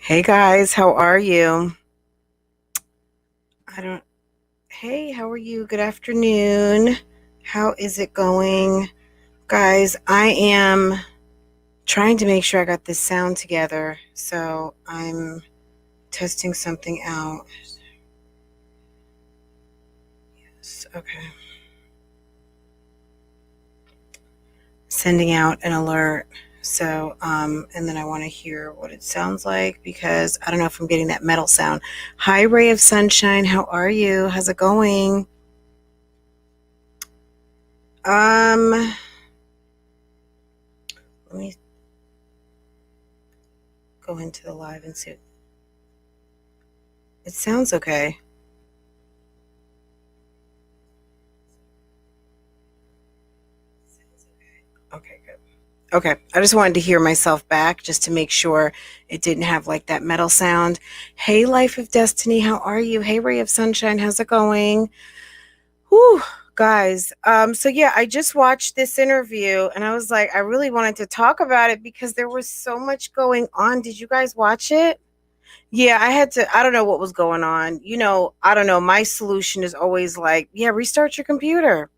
Hey guys, how are you? I don't, hey, how are you? Good afternoon. How is it going? Guys, I am trying to make sure I got this sound together. So I'm testing something out. Okay. Sending out an alert. And then I want to hear what it sounds like because I don't know if I'm getting that metal sound. Hi, Ray of Sunshine. How are you? How's it going? Um, Let me go into the live and see. It sounds okay. Okay, good. Okay, I just wanted to hear myself back just to make sure it didn't have like that metal sound. Hey, Life of Destiny, how are you? Hey, Ray of Sunshine, how's it going? Whew, guys. So yeah, I just watched this interview and I was like, I really wanted to talk about it because there was so much going on. Did you guys watch it? Yeah, I had to, I don't know what was going on. I don't know. My solution is always like, yeah, restart your computer.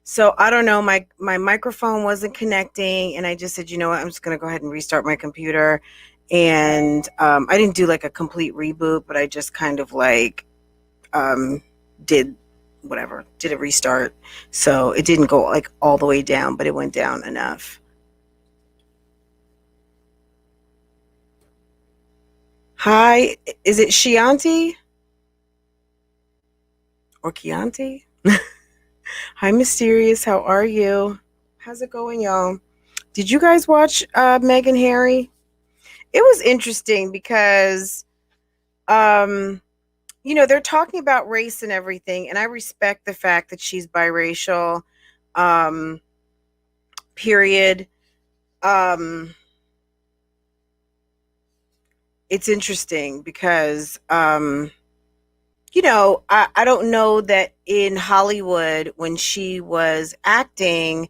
So I don't know, my microphone wasn't connecting, and I just said, you know what, I'm just gonna go ahead and restart my computer. And I didn't do like a complete reboot, but I just kind of like um, did whatever, did a restart. So it didn't go like all the way down, but it went down enough. Hi, is it Chianti or Chianti? Hi, Mysterious. How are you? How's it going, y'all? Did you guys watch Meg and Harry? It was interesting because um they're talking about race and everything, and I respect the fact that she's biracial. um Period. um it's interesting because I don't know that in Hollywood when she was acting,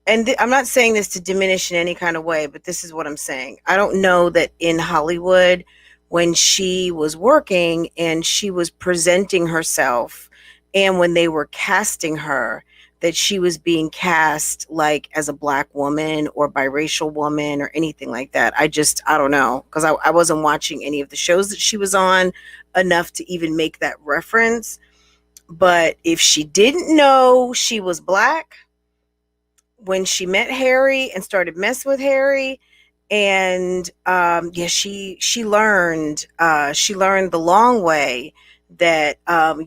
and I'm not saying this to diminish in any kind of way, but this is what I'm saying. I don't know that in Hollywood when she was working and she was presenting herself and when they were casting her, that she was being cast like as a black woman or biracial woman or anything like that. I don't know, because I wasn't watching any of the shows that she was on enough to even make that reference. But if she didn't know she was black when she met Harry and started messing with Harry, and yeah, she learned the long way that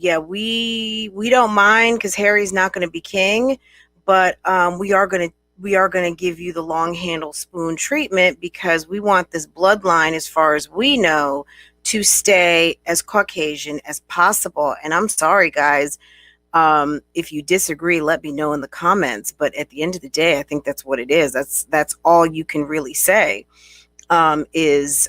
yeah, we don't mind because Harry's not going to be king, but we are going to give you the long handle spoon treatment because we want this bloodline, as far as we know, to stay as Caucasian as possible. And I'm sorry, guys, if you disagree, let me know in the comments. But at the end of the day, I think that's what it is. That's all you can really say. Is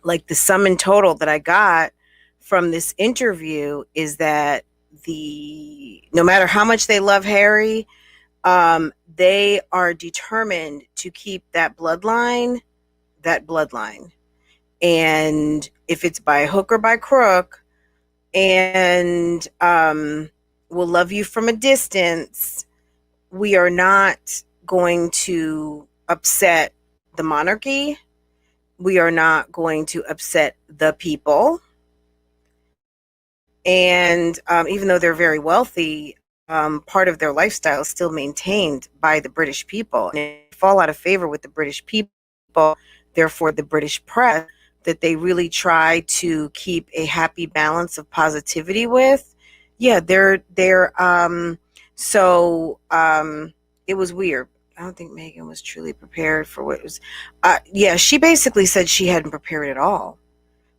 like the sum and total that I got from this interview is that the no matter how much they love Harry, they are determined to keep that bloodline. And if it's by hook or by crook, and will love you from a distance, we are not going to upset the monarchy. We are not going to upset the people. And even though they're very wealthy, part of their lifestyle is still maintained by the British people. And if they fall out of favor with the British people, therefore the British press, that they really try to keep a happy balance of positivity with, yeah, so it was weird. I don't think Meghan was truly prepared for what it was. Yeah, she basically said she hadn't prepared at all.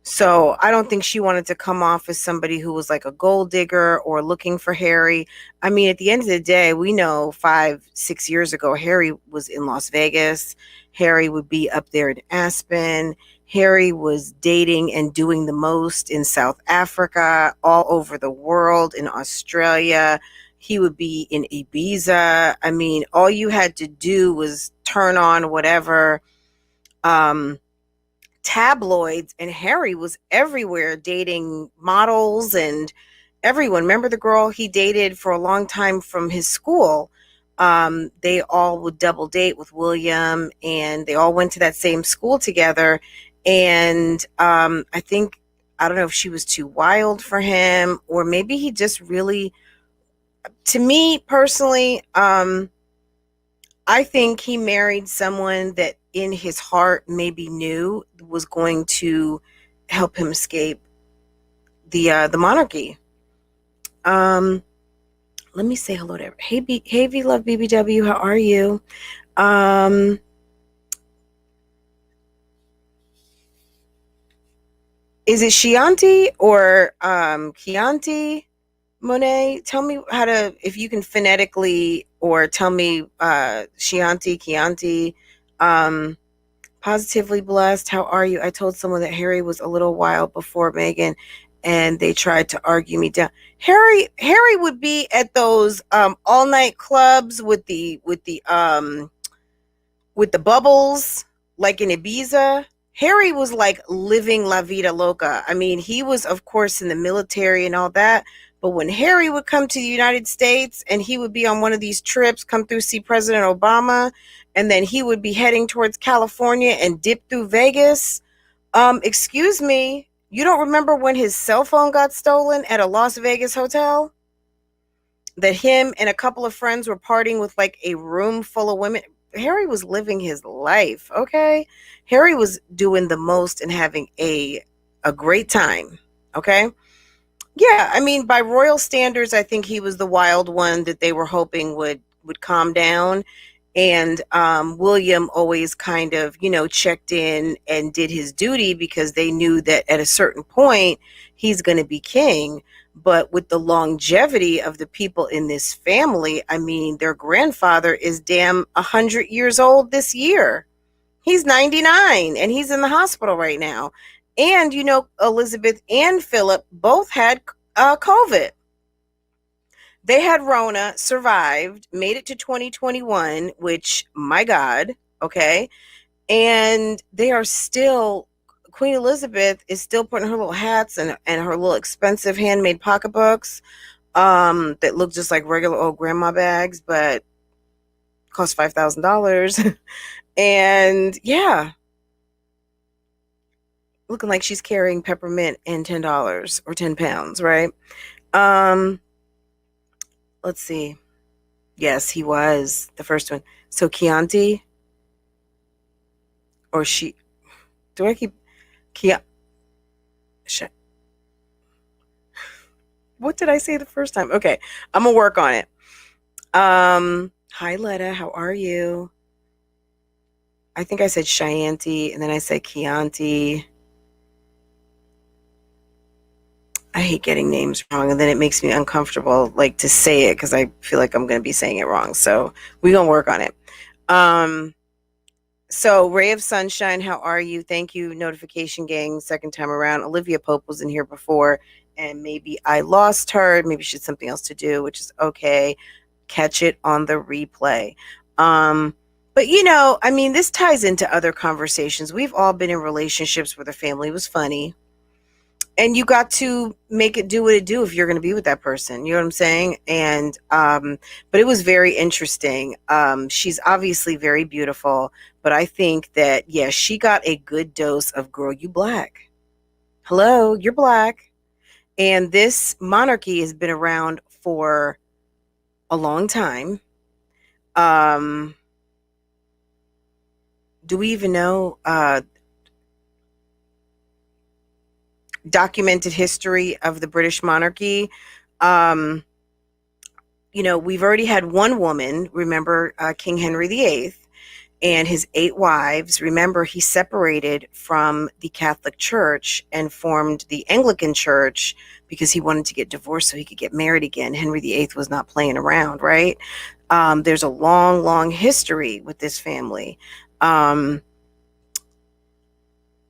So I don't think she wanted to come off as somebody who was like a gold digger or looking for Harry. I mean, at the end of the day, we know 5, 6 years ago, Harry was in Las Vegas. Harry would be up there in Aspen. Harry was dating and doing the most in South Africa, all over the world, in Australia. He would be in Ibiza. I mean, all you had to do was turn on whatever. Um, tabloids, and Harry was everywhere dating models and everyone. Remember the girl he dated for a long time from his school? They all would double date with William, and they all went to that same school together. And I think, I don't know if she was too wild for him, or maybe he just really, to me personally, I think he married someone that in his heart maybe knew was going to help him escape the monarchy. Let me say hello to everyone. Hey, V Love BBW, how are you? Is it Chianti or Chianti? Monet, tell me how to, if you can phonetically, or tell me Chianti, Chianti. Positively blessed. How are you? I told someone that Harry was a little wild before Meghan, and they tried to argue me down. Harry would be at those all night clubs with the bubbles, like in Ibiza. Harry was like living La Vida Loca. I mean, he was, of course, in the military and all that. But when Harry would come to the United States and he would be on one of these trips, come through, see President Obama, and then he would be heading towards California and dip through Vegas. Excuse me, you don't remember when his cell phone got stolen at a Las Vegas hotel? That him and a couple of friends were partying with like a room full of women. Harry was living his life, okay? Harry was doing the most and having a great time, okay? Yeah, I mean, by royal standards, I think he was the wild one that they were hoping would calm down. And William always kind of, checked in and did his duty because they knew that at a certain point, he's going to be king. But with the longevity of the people in this family, I mean, their grandfather is damn 100 years old this year. He's 99 and he's in the hospital right now. And, Elizabeth and Philip both had COVID. They had Rona, survived, made it to 2021, which, my God, okay? And they are still, Queen Elizabeth is still putting her little hats and her little expensive handmade pocketbooks that look just like regular old grandma bags, but cost $5,000. And yeah, looking like she's carrying peppermint and $10 or 10 pounds, right? Let's see. Yes, he was the first one. So Chianti, or she, do I keep Kia? What did I say the first time? Okay, I'm gonna work on it. Hi Letta, how are you? I think I said Chianti and then I said Chianti. I hate getting names wrong, and then it makes me uncomfortable, like, to say it because I feel like I'm going to be saying it wrong. So we're going to work on it. So Ray of Sunshine, how are you? Thank you, Notification Gang, second time around. Olivia Pope was in here before, and maybe I lost her. Maybe she had something else to do, which is okay. Catch it on the replay. But, I mean, this ties into other conversations. We've all been in relationships where the family was funny. And you got to make it do what it do if you're going to be with that person. You know what I'm saying? And, but it was very interesting. She's obviously very beautiful, but I think that, yeah, she got a good dose of girl, you black. Hello, you're black. And this monarchy has been around for a long time. Do we even know, documented history of the British monarchy? We've already had one woman, remember, King Henry VIII and his 8 wives. Remember, he separated from the Catholic Church and formed the Anglican Church because he wanted to get divorced so he could get married again. Henry VIII was not playing around, right? There's a long, long history with this family.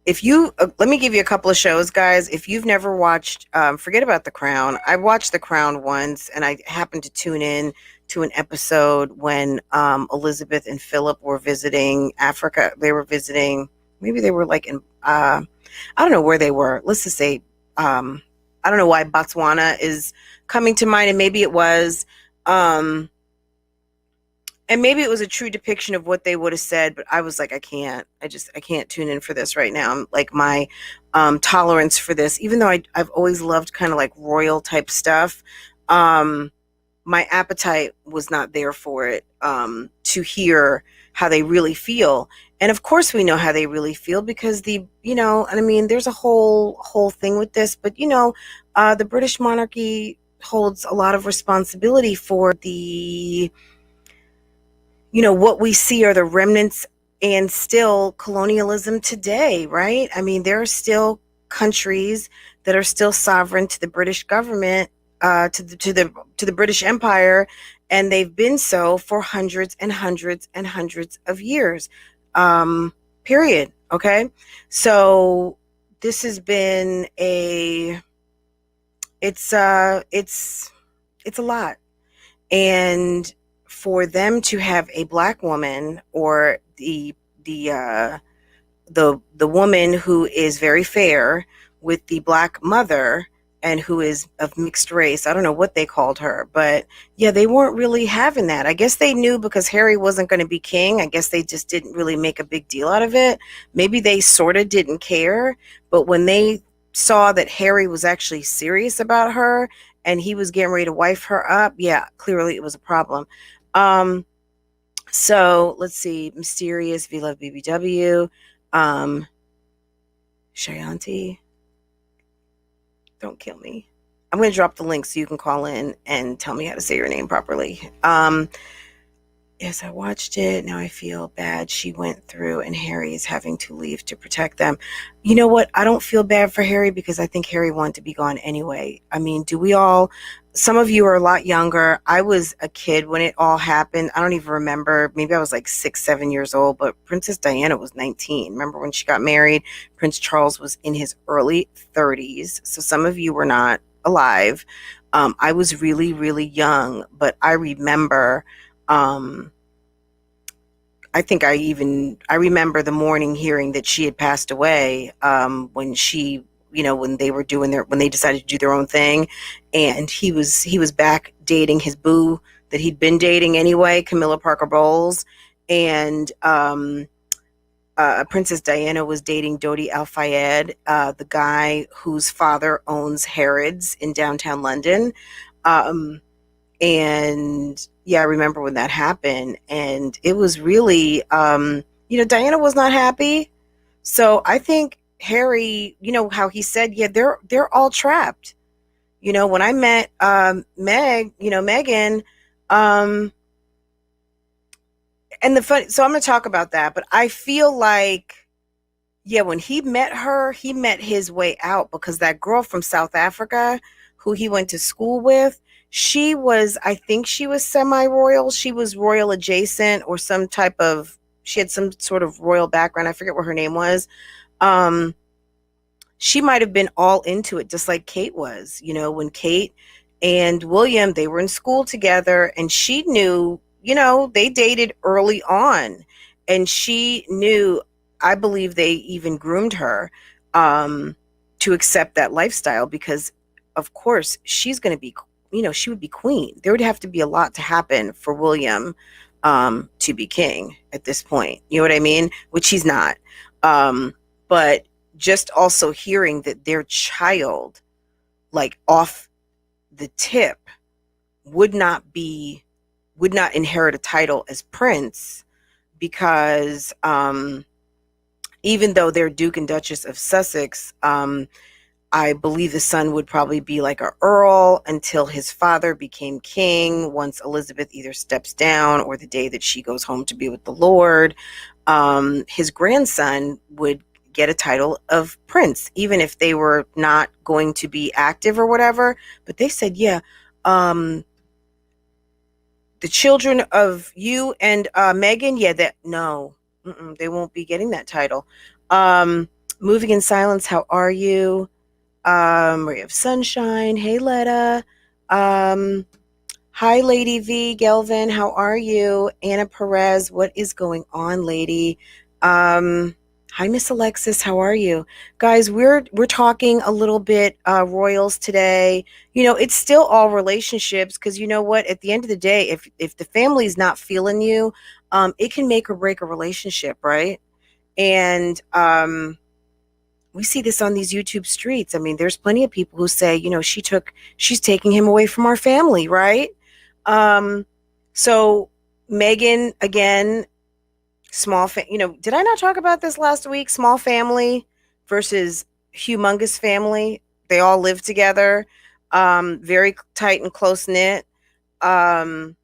If you, let me give you a couple of shows, guys. If you've never watched, forget about The Crown. I watched The Crown once, and I happened to tune in to an episode when Elizabeth and Phillip were visiting Africa. They were visiting maybe they were like in, I don't know where they were. Let's just say, I don't know why Botswana is coming to mind, and maybe it was. Um, and maybe it was a true depiction of what they would have said, but I was like, I can't tune in for this right now. I'm like, my tolerance for this, even though I've always loved kind of like royal type stuff, um my appetite was not there for it, to hear how they really feel. And of course we know how they really feel, because and I mean, there's a whole thing with this, but the British monarchy holds a lot of responsibility for the, what we see are the remnants and still colonialism today, right? I mean, there are still countries that are still sovereign to the British government, to the British Empire, and they've been so for hundreds and hundreds and hundreds of years. Period. Okay, so this has been it's a lot. And for them to have a black woman, or the the woman who is very fair with the black mother, and who is of mixed race. I don't know what they called her, but yeah, they weren't really having that. I guess they knew because Harry wasn't going to be king. I guess they just didn't really make a big deal out of it. Maybe they sort of didn't care, but when they saw that Harry was actually serious about her and he was getting ready to wife her up, yeah, clearly it was a problem. So let's see, Mysterious, V Love BBW, Shayanti, don't kill me. I'm going to drop the link so you can call in and tell me how to say your name properly. Yes, I watched it. Now I feel bad she went through and Harry is having to leave to protect them. You know what? I don't feel bad for Harry because I think Harry wanted to be gone anyway. I mean, do we all? Some of you are a lot younger. I was a kid when it all happened. I don't even remember. Maybe I was like 6, 7 years old, but Princess Diana was 19. Remember when she got married? Prince Charles was in his early 30s. So some of you were not alive. I was really, really young, but I remember, I think I remember the morning hearing that she had passed away, when she, when they were when they decided to do their own thing, and he was back dating his boo that he'd been dating anyway, Camilla Parker Bowles, and Princess Diana was dating Dodi Al Fayed, the guy whose father owns Harrods in downtown London. And yeah, I remember when that happened, and it was really, Diana was not happy. So I think Harry, how he said, yeah, they're all trapped. When I met Meghan, um, and the fun. So I'm going to talk about that, but I feel like, yeah, when he met her, he met his way out, because that girl from South Africa who he went to school with, I think she was semi-royal. She was royal adjacent, or she had some sort of royal background. I forget what her name was. She might have been all into it, just like Kate was. When Kate and William, they were in school together, and she knew, they dated early on, and she knew, I believe they even groomed her, to accept that lifestyle, because of course she's going to be, she would be queen. There would have to be a lot to happen for William, to be king at this point. You know what I mean? Which he's not. But just also hearing that their child, like off the tip, would not inherit a title as prince, because even though they're Duke and Duchess of Sussex, I believe the son would probably be like a earl until his father became king, once Elizabeth either steps down or the day that she goes home to be with the Lord. His grandson would get a title of prince, even if they were not going to be active or whatever. But they said, yeah, the children of you and Meghan, yeah, they won't be getting that title. Moving in Silence, how are you? Ray of Sunshine, hey Letta. Hi Lady V, Gelvin, how are you? Anna Perez, what is going on, lady? Hi Hi, Miss Alexis. How are you? Guys, we're talking a little bit royals today. It's still all relationships because you know what? At the end of the day, if the family's not feeling you, it can make or break a relationship, right? And we see this on these YouTube streets. I mean, there's plenty of people who say, she's taking him away from our family, right? Um, so Meghan again, did I not talk about this last week? Small family versus humongous family. They all live together, very tight and close knit, um,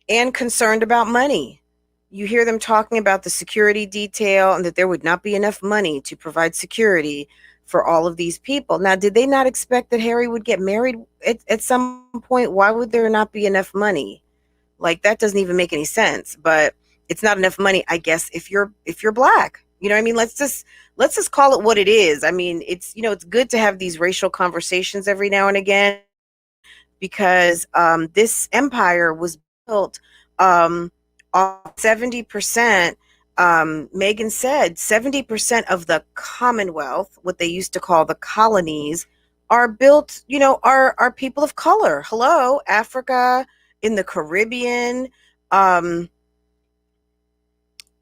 and concerned about money. You hear them talking about the security detail and that there would not be enough money to provide security for all of these people. Now, did they not expect that Harry would get married at some point? Why would there not be enough money? Like, that doesn't even make any sense. But it's not enough money, I guess, if you're black. You know what I mean? Let's just call it what it is. I mean, it's good to have these racial conversations every now and again because this empire was built off 70%. Meghan said 70% of the Commonwealth, what they used to call the colonies, are built, are people of color. Hello, Africa, in the Caribbean.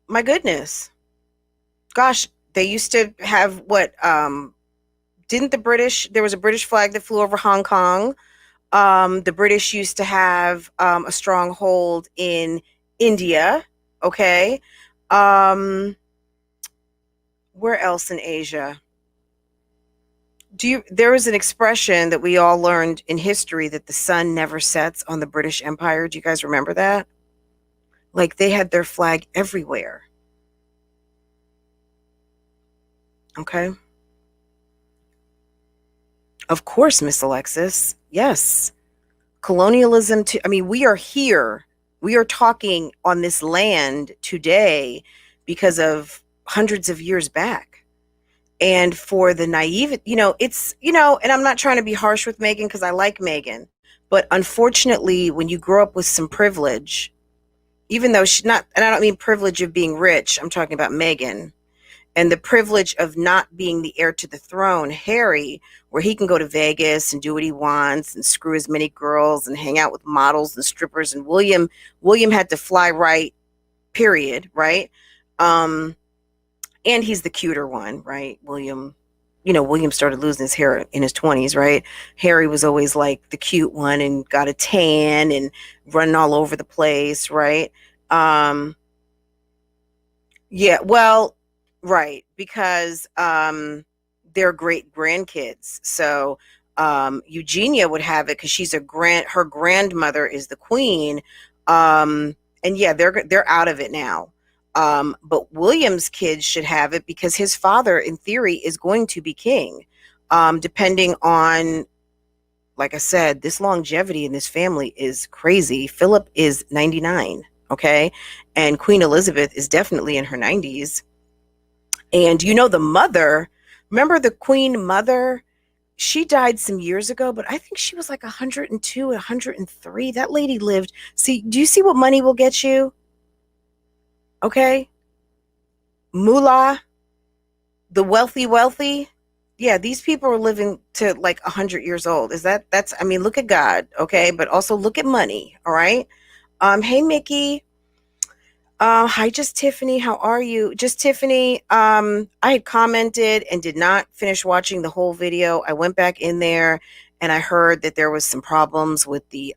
My goodness. Gosh, they used to have what didn't the British, there was a British flag that flew over Hong Kong. The British used to have a stronghold in India. Okay. Where else in Asia? There was an expression that we all learned in history that the sun never sets on the British Empire. Do you guys remember that? Like, they had their flag everywhere. Okay. Of course, Miss Alexis. Yes. Colonialism I mean, we are here. We are talking on this land today because of hundreds of years back. And for the naive, and I'm not trying to be harsh with Meghan because I like Meghan, but unfortunately, when you grow up with some privilege, even though she's not, and I don't mean privilege of being rich, I'm talking about Meghan, and the privilege of not being the heir to the throne, Harry, where he can go to Vegas and do what he wants and screw as many girls and hang out with models and strippers, and William had to fly right, period, right? And he's the cuter one, right? William started losing his hair in his 20s, right? Harry was always like the cute one and got a tan and running all over the place, right? Yeah, well, right, because they're great grandkids. So Eugenia would have it because her grandmother is the queen. And yeah, they're out of it now. But William's kids should have it because his father, in theory, is going to be king. Depending on, like I said, this longevity in this family is crazy. Philip is 99. Okay. And Queen Elizabeth is definitely in her 90s. And the mother, remember the Queen mother? She died some years ago, but I think she was like 102, 103. That lady lived. See, do you see what money will get you? Okay. Moolah, the wealthy. Yeah, these people are living to like 100 years old. I mean, look at God. Okay. But also look at money. All right. Hey, Mickey. Hi, Just Tiffany. How are you? Just Tiffany. I had commented and did not finish watching the whole video. I went back in there and I heard that there was some problems with the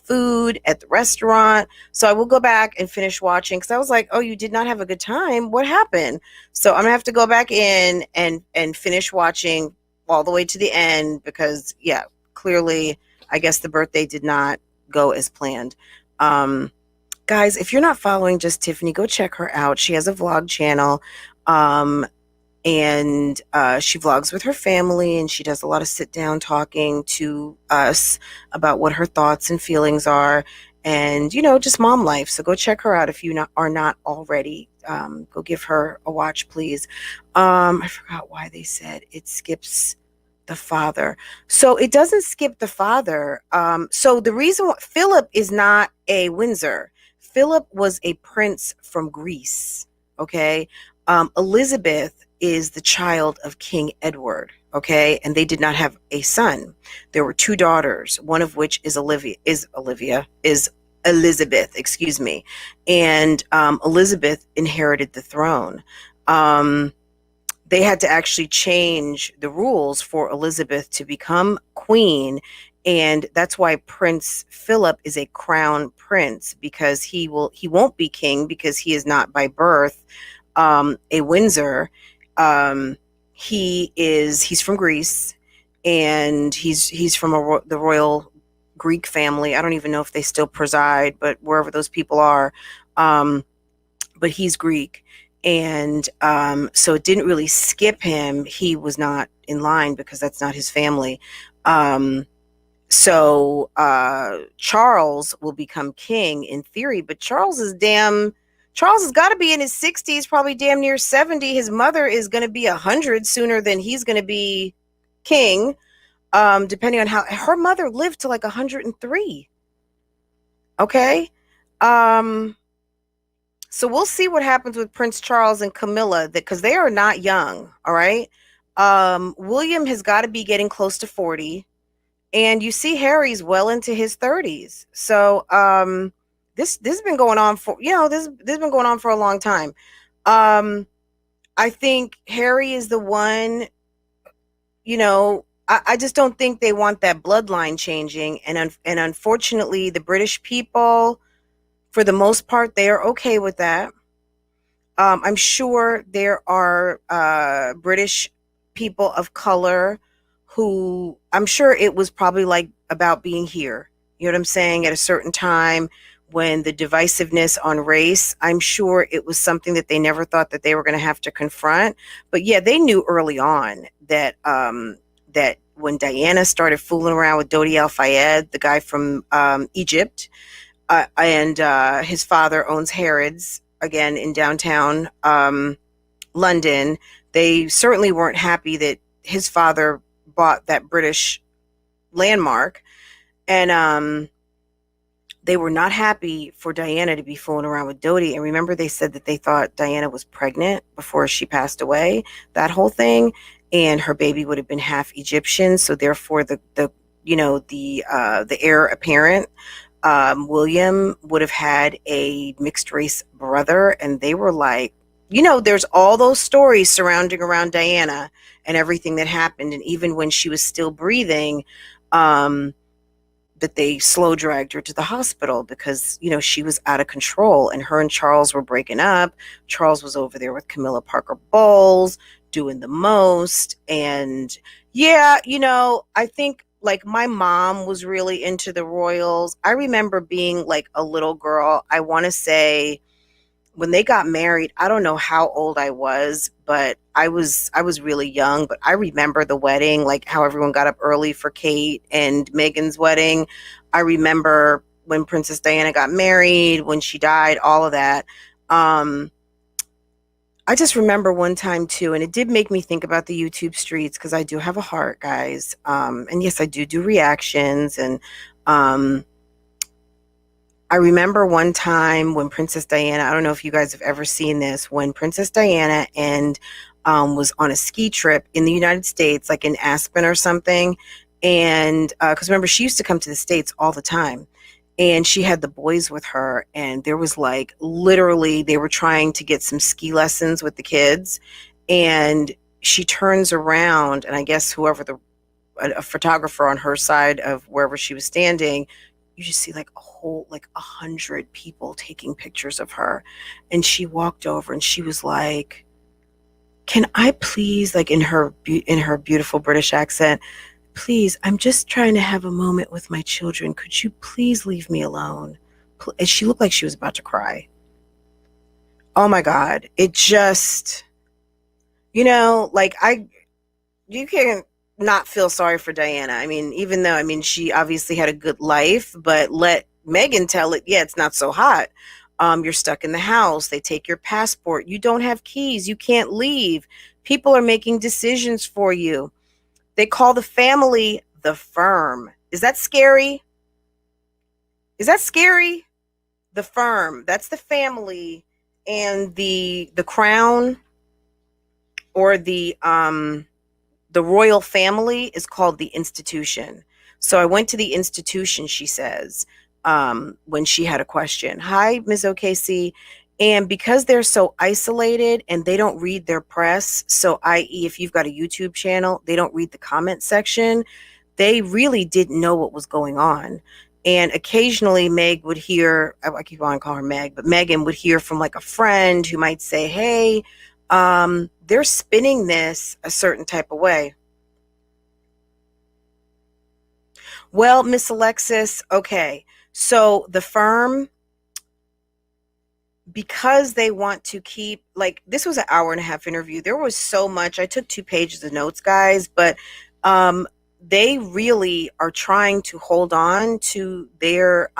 food at the restaurant. So I will go back and finish watching because I was like, oh, you did not have a good time. What happened? So I'm gonna have to go back in and finish watching all the way to the end because yeah, clearly I guess the birthday did not go as planned. Guys, if you're not following Just Tiffany, go check her out. She has a vlog channel, and she vlogs with her family, and she does a lot of sit-down talking to us about what her thoughts and feelings are, and, just mom life. So go check her out if you are not already. Go give her a watch, please. I forgot why they said it skips the father. So it doesn't skip the father. So the reason why Philip is not a Windsor. Philip was a prince from Greece. Okay. Elizabeth is the child of King Edward, okay, and they did not have a son. There were two daughters, one of which is Elizabeth, excuse me, and Elizabeth inherited the throne. Um, they had to actually change the rules for Elizabeth to become queen. And that's why Prince Philip is a crown prince, because he won't be king because he is not by birth a Windsor. He's from Greece, and he's from the royal Greek family. I don't even know if they still preside, but wherever those people are, but he's Greek. And so it didn't really skip him. He was not in line because that's not his family. So Charles will become king in theory, but Charles has got to be in his 60s, probably damn near 70. His mother is going to be 100 sooner than he's going to be king, depending on how her mother lived to like 103. Okay. So we'll see what happens with Prince Charles and Camilla, because they are not young. All right. William has got to be getting close to 40. And you see Harry's well into his 30s. So this has been going on for, this has been going on for a long time. I think Harry is the one, I just don't think they want that bloodline changing. And unfortunately, the British people, for the most part, they are okay with that. I'm sure there are British people of color who, I'm sure it was probably like about being here. You know what I'm saying? At a certain time when the divisiveness on race, I'm sure it was something that they never thought that they were going to have to confront. But yeah, they knew early on that that when Diana started fooling around with Dodi Al Fayed, the guy from Egypt, and his father owns Harrods, again, in downtown London, they certainly weren't happy that his father bought that British landmark. And they were not happy for Diana to be fooling around with Dodi. And remember, they said that they thought Diana was pregnant before she passed away, that whole thing. And her baby would have been half Egyptian. So therefore the heir apparent, William, would have had a mixed race brother. And they were like, there's all those stories surrounding around Diana and everything that happened. And even when she was still breathing, that they slow dragged her to the hospital because, she was out of control, and her and Charles were breaking up. Charles was over there with Camilla Parker Bowles doing the most. And yeah, I think like my mom was really into the royals. I remember being like a little girl. I want to say when they got married, I don't know how old I was, but I was really young. But I remember the wedding, like how everyone got up early for Kate and Meghan's wedding. I remember when Princess Diana got married, when she died, all of that. I just remember one time too, and it did make me think about the YouTube streets, because I do have a heart, guys. And yes, I do reactions. And I remember one time when Princess Diana, I don't know if you guys have ever seen this, when Princess Diana and was on a ski trip in the United States, like in Aspen or something. And because remember, she used to come to the States all the time. And she had the boys with her. And there was like, literally, they were trying to get some ski lessons with the kids. And she turns around, and I guess whoever a photographer on her side of wherever she was standing, you just see like a whole, like 100 people taking pictures of her. And she walked over and she was like, can I please, like in her beautiful British accent, please, I'm just trying to have a moment with my children. Could you please leave me alone? And she looked like she was about to cry. Oh my God. It just, like you can't not feel sorry for Diana. I mean, even though, she obviously had a good life, but let Meghan tell it, yeah, it's not so hot. You're stuck in the house. They take your passport. You don't have keys. You can't leave. People are making decisions for you. They call the family the firm. Is that scary? Is that scary? The firm. That's the family. And the crown. or the royal family is called the institution. So I went to the institution, she says, when she had a question. Hi, Ms. OKC. And because they're so isolated and they don't read their press, so i.e., if you've got a YouTube channel, they don't read the comment section, they really didn't know what was going on. And occasionally Meg would hear, I keep on calling her Meg, but Megan would hear from like a friend who might say, hey, they're spinning this a certain type of way. Well, Miss Alexis, okay. So the firm, because they want to keep, like, this was an hour and a half interview. There was so much. I took 2 pages of notes, guys, but they really are trying to hold on to their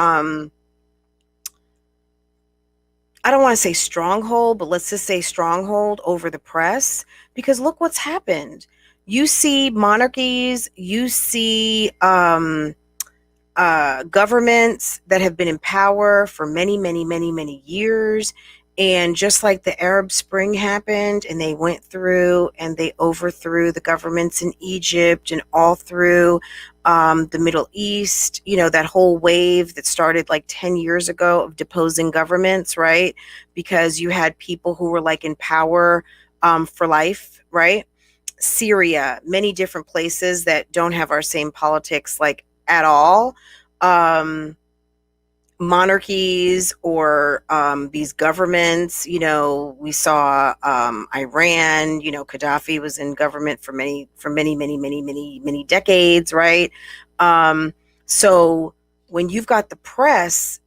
I don't want to say stronghold, but let's just say stronghold over the press, because look what's happened. You see monarchies, you see governments that have been in power for many, many, many, many years. And just like the Arab Spring happened, and they went through and they overthrew the governments in Egypt and all through the Middle East, you know, that whole wave that started like 10 years ago of deposing governments, right? Because you had people who were like in power for life, right? Syria, many different places that don't have our same politics, like at all. Monarchies or these governments, you know, we saw Iran, you know, Gaddafi was in government for many, many decades, right? So when you've got the press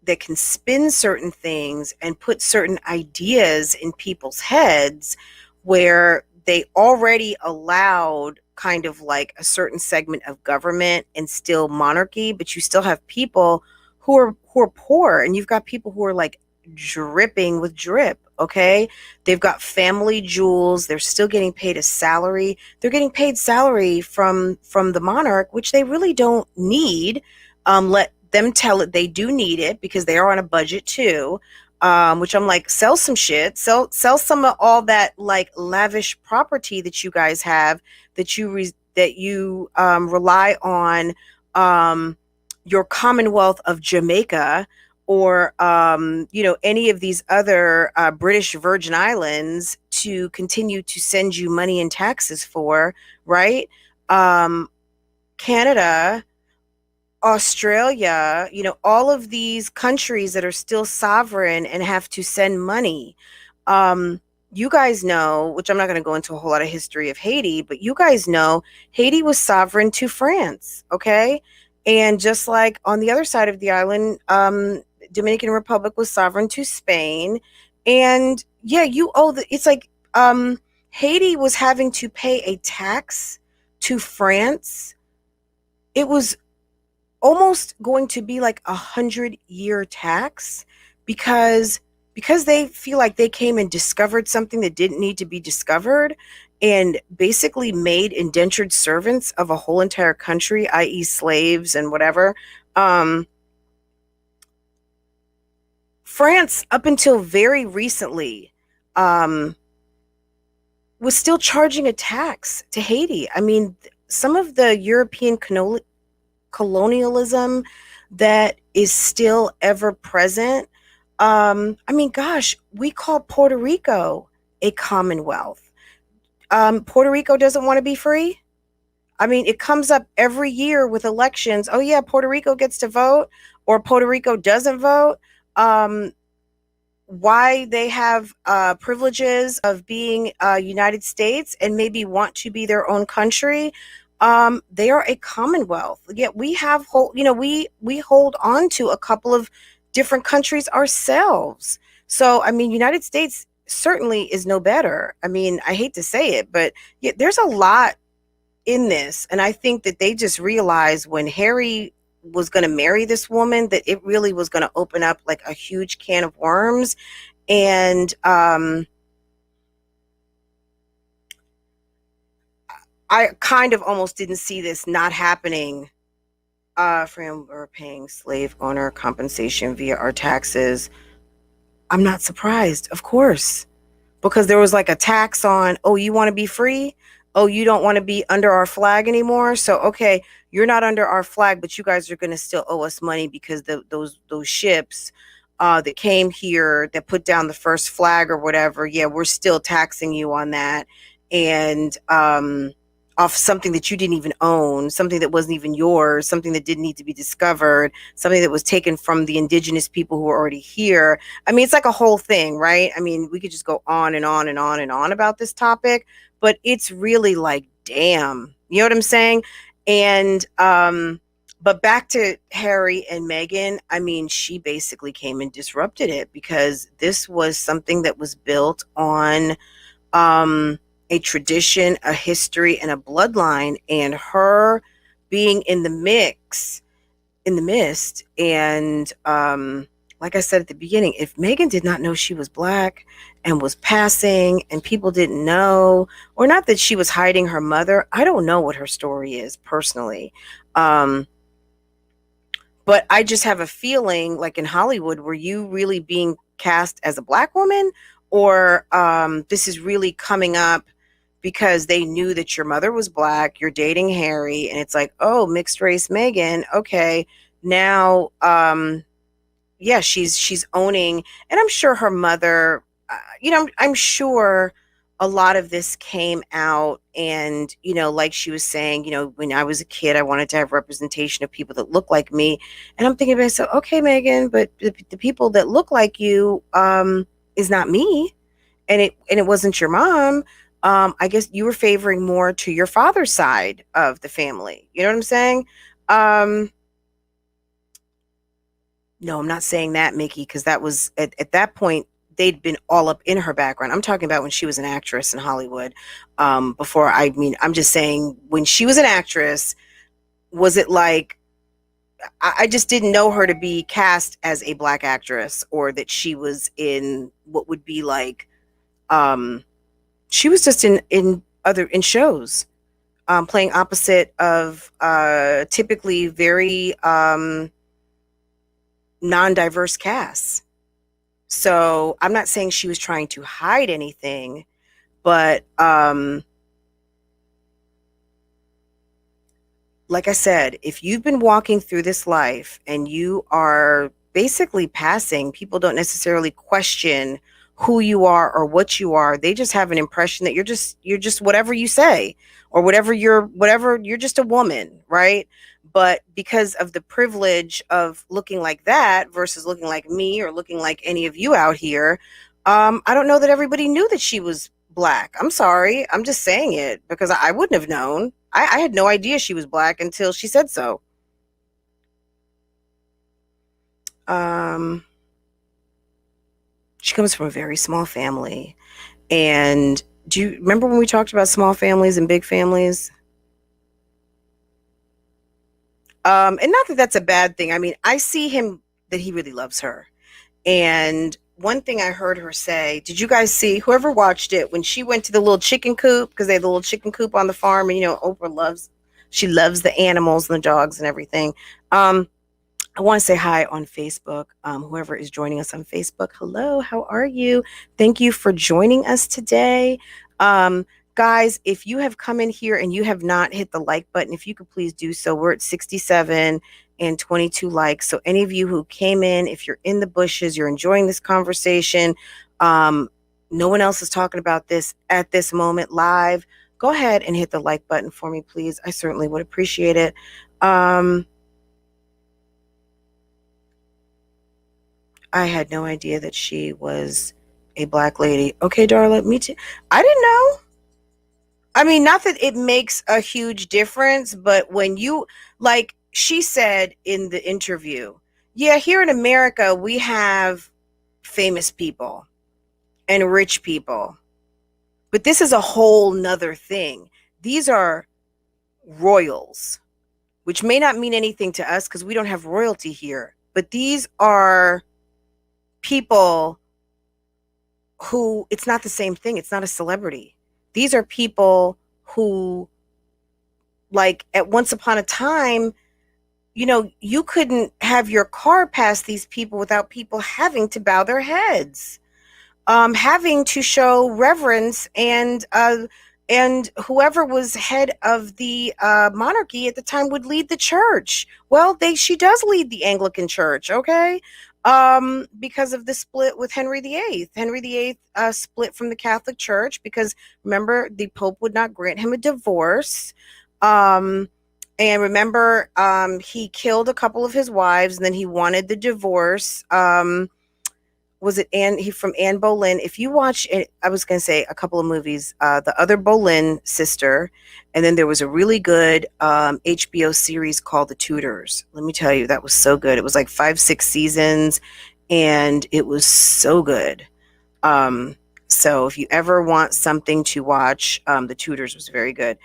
that can spin certain things and put certain ideas in people's heads where they already allowed kind of like a certain segment of government and still monarchy, but you still have people who are poor, and you've got people who are like dripping with drip. Okay, they've got family jewels, they're still getting paid a salary, they're getting paid salary from the monarch, which they really don't need. Let them tell it they do need it, because they are on a budget too. Which I'm like, sell some shit, sell some of all that like lavish property that you guys have, that you rely on your Commonwealth of Jamaica, or you know, any of these other British Virgin Islands to continue to send you money and taxes for, right? Canada, Australia, you know, all of these countries that are still sovereign and have to send money. You guys know, which I'm not going to go into a whole lot of history of Haiti, but you guys know Haiti was sovereign to France, okay? And just like on the other side of the island, Dominican Republic was sovereign to Spain. And yeah, you owe it's like Haiti was having to pay a tax to France. It was almost going to be like 100-year tax, because they feel like they came and discovered something that didn't need to be discovered, and basically made indentured servants of a whole entire country, i.e. slaves and whatever. France, up until very recently, was still charging a tax to Haiti. I mean, some of the European colonialism that is still ever present. I mean, gosh, we call Puerto Rico a commonwealth. Puerto Rico doesn't want to be free. I mean, it comes up every year with elections. Oh yeah, Puerto Rico gets to vote, or Puerto Rico doesn't vote. Why they have privileges of being United States and maybe want to be their own country. They are a commonwealth. Yet we have we hold on to a couple of different countries ourselves. So I mean, United States certainly is no better. I mean, I hate to say it, but yeah, there's a lot in this, and I think that they just realized when Harry was going to marry this woman that it really was going to open up like a huge can of worms. And I kind of almost didn't see this not happening. From we're paying slave owner compensation via our taxes. I'm not surprised, of course. because there was like a tax on, oh, you want to be free? Oh, you don't want to be under our flag anymore? So, okay, you're not under our flag, but you guys are going to still owe us money because those ships that came here that put down the first flag or whatever, yeah, we're still taxing you on that. And off something that you didn't even own, something that wasn't even yours, something that didn't need to be discovered, something that was taken from the indigenous people who were already here. I mean, it's like a whole thing, right? I mean, we could just go on and on and on and on about this topic, but it's really like, damn, you know what I'm saying? And but back to Harry and Meghan, I mean, she basically came and disrupted it because this was something that was built on a tradition, a history, and a bloodline, and her being in the mix, in the midst. And like I said at the beginning, if Meghan did not know she was black and was passing and people didn't know, or not that she was hiding her mother, I don't know what her story is personally. But I just have a feeling like in Hollywood, were you really being cast as a black woman? Or this is really coming up because they knew that your mother was black, you're dating Harry, and it's like, oh, mixed race Meghan, okay, now, yeah, she's owning, and I'm sure her mother, I'm sure a lot of this came out, and like she was saying, when I was a kid, I wanted to have representation of people that look like me, and I'm thinking to myself, okay, Meghan, but the people that look like you is not me, and it wasn't your mom. I guess you were favoring more to your father's side of the family. You know what I'm saying? No, I'm not saying that, Mickey, because that was at that point they'd been all up in her background. I'm talking about when she was an actress in Hollywood. Before, I mean, I'm just saying when she was an actress, was it like I just didn't know her to be cast as a black actress, or that she was in what would be like she was just in shows, playing opposite of typically very non-diverse casts. So I'm not saying she was trying to hide anything, but like I said, if you've been walking through this life and you are basically passing, people don't necessarily question who you are or what you are. They just have an impression that you're just whatever you say, or whatever you're just a woman, right? But because of the privilege of looking like that versus looking like me or looking like any of you out here, I don't know that everybody knew that she was black. I'm sorry. I'm just saying it because I wouldn't have known. I had no idea she was black until she said so. She comes from a very small family. And do you remember when we talked about small families and big families? And not that that's a bad thing. I mean, I see him that he really loves her. And one thing I heard her say, did you guys see, whoever watched it, when she went to the little chicken coop, because they had the little chicken coop on the farm, and Oprah she loves the animals and the dogs and everything. I want to say hi on Facebook. Whoever is joining us on Facebook, hello, how are you? Thank you for joining us today. Guys, if you have come in here and you have not hit the like button, if you could please do so. We're at 67 and 22 likes. So any of you who came in, if you're in the bushes, you're enjoying this conversation, no one else is talking about this at this moment live, go ahead and hit the like button for me, please. I certainly would appreciate it. I had no idea that she was a black lady. Okay, Darla, me too. I didn't know. I mean, not that it makes a huge difference, but when you, like she said in the interview, yeah, here in America, we have famous people and rich people, but this is a whole nother thing. These are royals, which may not mean anything to us because we don't have royalty here, but these are people who, it's not the same thing. It's not a celebrity. These are people who, like, at once upon a time, you couldn't have your car pass these people without people having to bow their heads. having to show reverence, and whoever was head of the monarchy at the time would lead the church. Well, she does lead the Anglican Church, okay? Because of the split with Henry VIII. Henry VIII split from the Catholic Church because, remember, the Pope would not grant him a divorce. And remember, he killed a couple of his wives, and then he wanted the divorce. Was it from Anne Boleyn? If you watch it, I was going to say a couple of movies, the other Boleyn sister, and then there was a really good HBO series called The Tudors. Let me tell you, that was so good. It was like 5-6 seasons, and it was so good. So if you ever want something to watch, The Tudors was very good.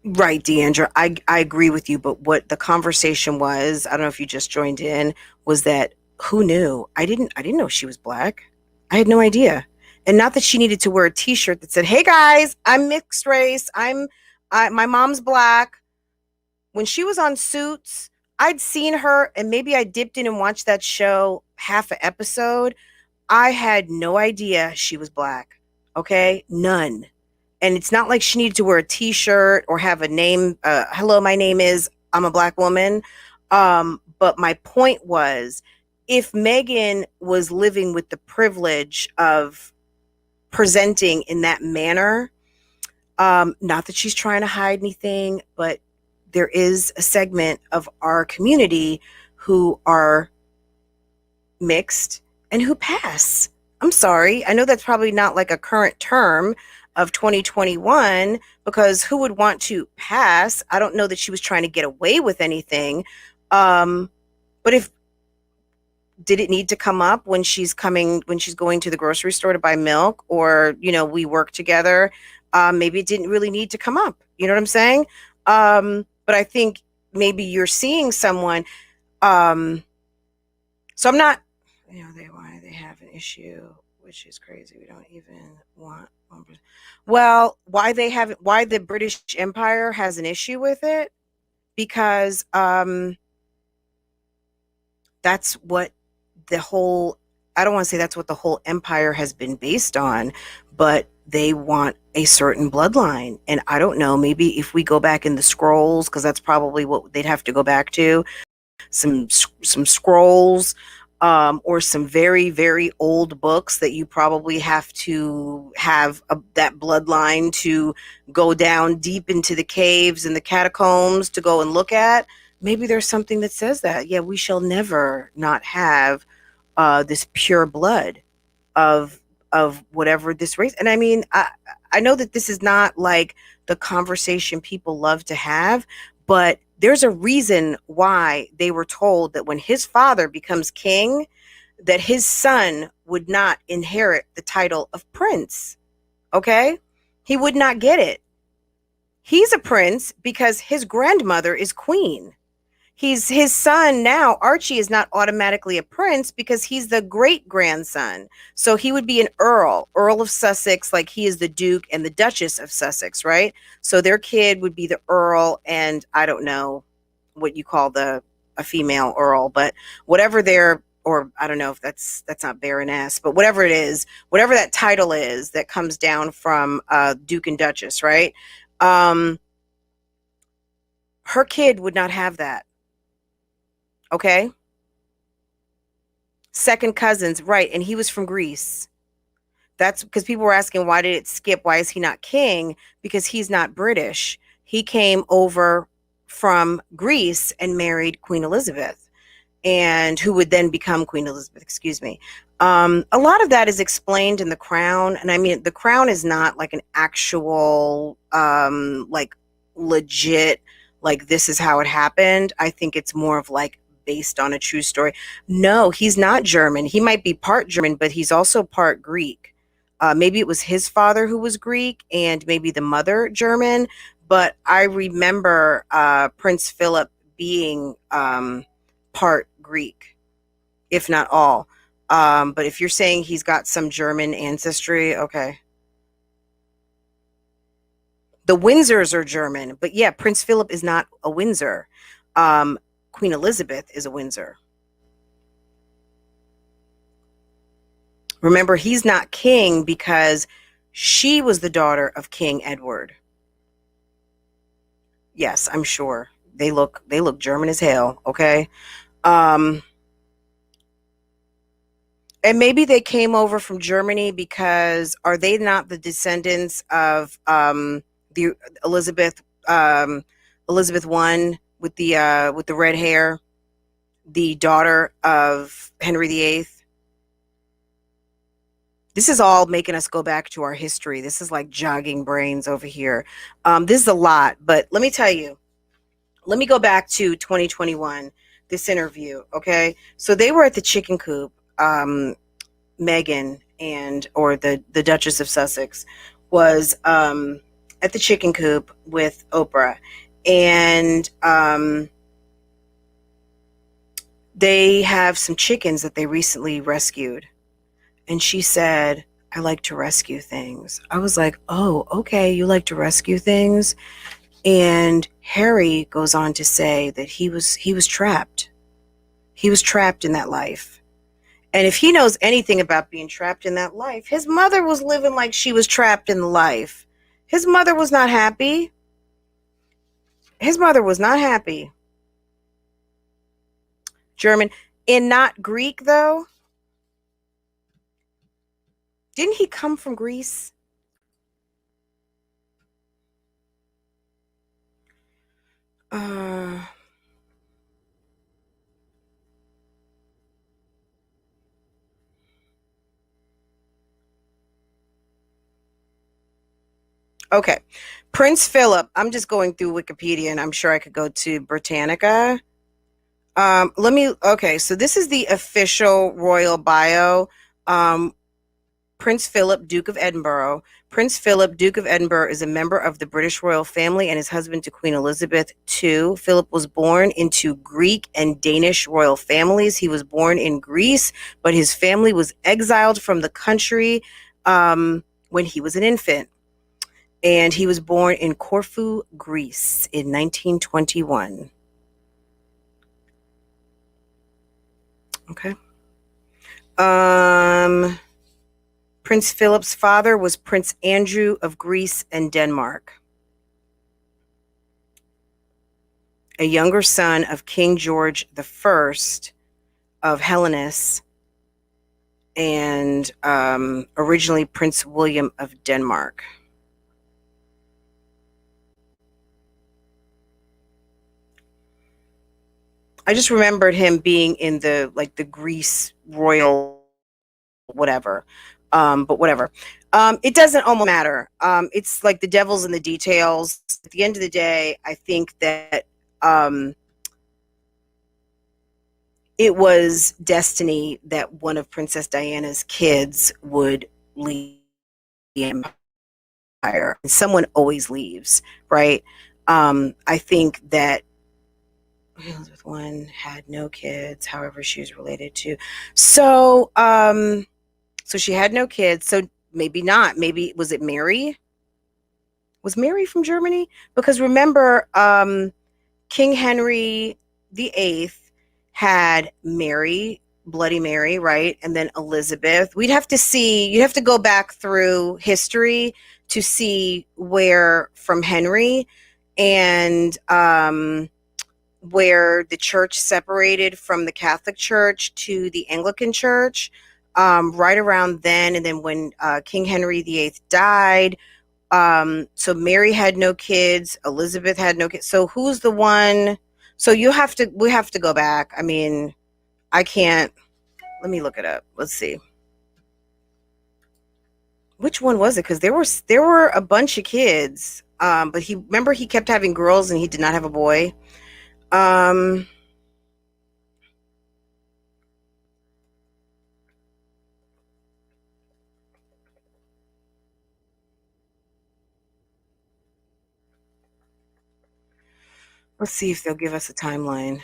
Right, Deandra, I agree with you, but what the conversation was, I don't know if you just joined in, was that who knew? I didn't know she was black. I had no idea. And not that she needed to wear a t-shirt that said, "Hey guys, I'm mixed race. My mom's black." When she was on Suits, I'd seen her, and maybe I dipped in and watched that show half an episode. I had no idea she was black. Okay? None. And it's not like she needed to wear a t-shirt or have a name. Hello, my name is, I'm a black woman. But my point was, if Meghan was living with the privilege of presenting in that manner, not that she's trying to hide anything, but there is a segment of our community who are mixed and who pass. I'm sorry. I know that's probably not like a current term of 2021, because who would want to pass? I don't know that she was trying to get away with anything. But did it need to come up when she's going to the grocery store to buy milk, or, we work together? Maybe it didn't really need to come up. You know what I'm saying? But I think maybe you're seeing someone. So I'm not, why they have an issue, which is crazy. We don't even want 1%. Well, why the British Empire has an issue with it? Because that's what I don't want to say that's what the whole empire has been based on, but they want a certain bloodline. And I don't know, maybe if we go back in the scrolls, because that's probably what they'd have to go back to, some scrolls, or some very, very old books that you probably have to have that bloodline to go down deep into the caves and the catacombs to go and look at. Maybe there's something that says that, yeah, we shall never not have this pure blood of whatever this race. And I mean, I know that this is not like the conversation people love to have, but there's a reason why they were told that when his father becomes king, that his son would not inherit the title of prince. Okay? He would not get it. He's a prince because his grandmother is queen. His son now, Archie, is not automatically a prince because he's the great grandson. So he would be an Earl of Sussex, like he is the Duke and the Duchess of Sussex, right? So their kid would be the Earl, and I don't know what you call a female Earl, but whatever or I don't know if that's not Baroness, but whatever it is, whatever that title is that comes down from Duke and Duchess, right? Her kid would not have that. Okay. Second cousins, right? And he was from Greece. That's because people were asking, why did it skip? Why is he not king? Because he's not British. He came over from Greece and married Queen Elizabeth, and who would then become Queen Elizabeth, excuse me. A lot of that is explained in The Crown. And I mean, The Crown is not like an actual, like legit, like this is how it happened. I think it's more of like based on a true story. No, he's not German. He might be part German, but he's also part Greek. Maybe it was his father who was Greek and maybe the mother German. But I remember Prince Phillip being part Greek, if not all. But if you're saying he's got some German ancestry, okay. The Windsors are German, but yeah, Prince Philip is not a Windsor. Queen Elizabeth is a Windsor. Remember, he's not king because she was the daughter of King Edward. Yes, I'm sure. They look German as hell, okay? Um and maybe they came over from Germany because are they not the descendants of the Elizabeth Elizabeth I with the red hair, the daughter of Henry VIII? This is all making us go back to our history. This is like jogging brains over here. This is a lot, but let me tell you, let me go back to 2021, this interview, okay? So they were at the chicken coop, Meghan or the Duchess of Sussex was at the chicken coop with OPRAH. And they have some chickens that they recently rescued. And she said, I like to rescue things. I was like, oh, okay, you like to rescue things? And Harry goes on to say that he was trapped. He was trapped in that life. And if he knows anything about being trapped in that life, his mother was living like she was trapped in the life. His mother was not happy. His mother was not happy. German. And not Greek, though. Didn't he come from Greece? Okay. Prince Philip. I'm just going through Wikipedia, and I'm sure I could go to Britannica. Okay, so this is the official royal bio. Prince Philip, Duke of Edinburgh. Prince Philip, Duke of Edinburgh, is a member of the British royal family and is husband to Queen Elizabeth II. Philip was born into Greek and Danish royal families. He was born in Greece, but his family was exiled from the country when he was an infant. And he was born in Corfu, Greece in 1921. Okay. Prince Philip's father was Prince Andrew of Greece and Denmark, a younger son of King George I of Hellenes, and originally Prince William of Denmark. I just remembered him being in the Greece royal whatever. But whatever. It doesn't almost matter. It's like the devil's in the details. At the end of the day, I think that it was destiny that one of Princess Diana's kids would leave the empire. Someone always leaves, right? I think that Elizabeth I had no kids, however she was related to. So she had no kids. So maybe not. Maybe was it Mary? Was Mary from Germany? Because remember, King Henry VIII had Mary, Bloody Mary, right? And then Elizabeth. You'd have to go back through history to see where from Henry and where the church separated from the Catholic Church to the Anglican Church right around then. And then when King Henry VIII died, so Mary had no kids, Elizabeth had no kids. So who's the one? So we have to go back. I mean, I can't, let me look it up. Let's see. Which one was it? Because there were a bunch of kids. But he kept having girls and he did not have a boy. Let's see if they'll give us a timeline.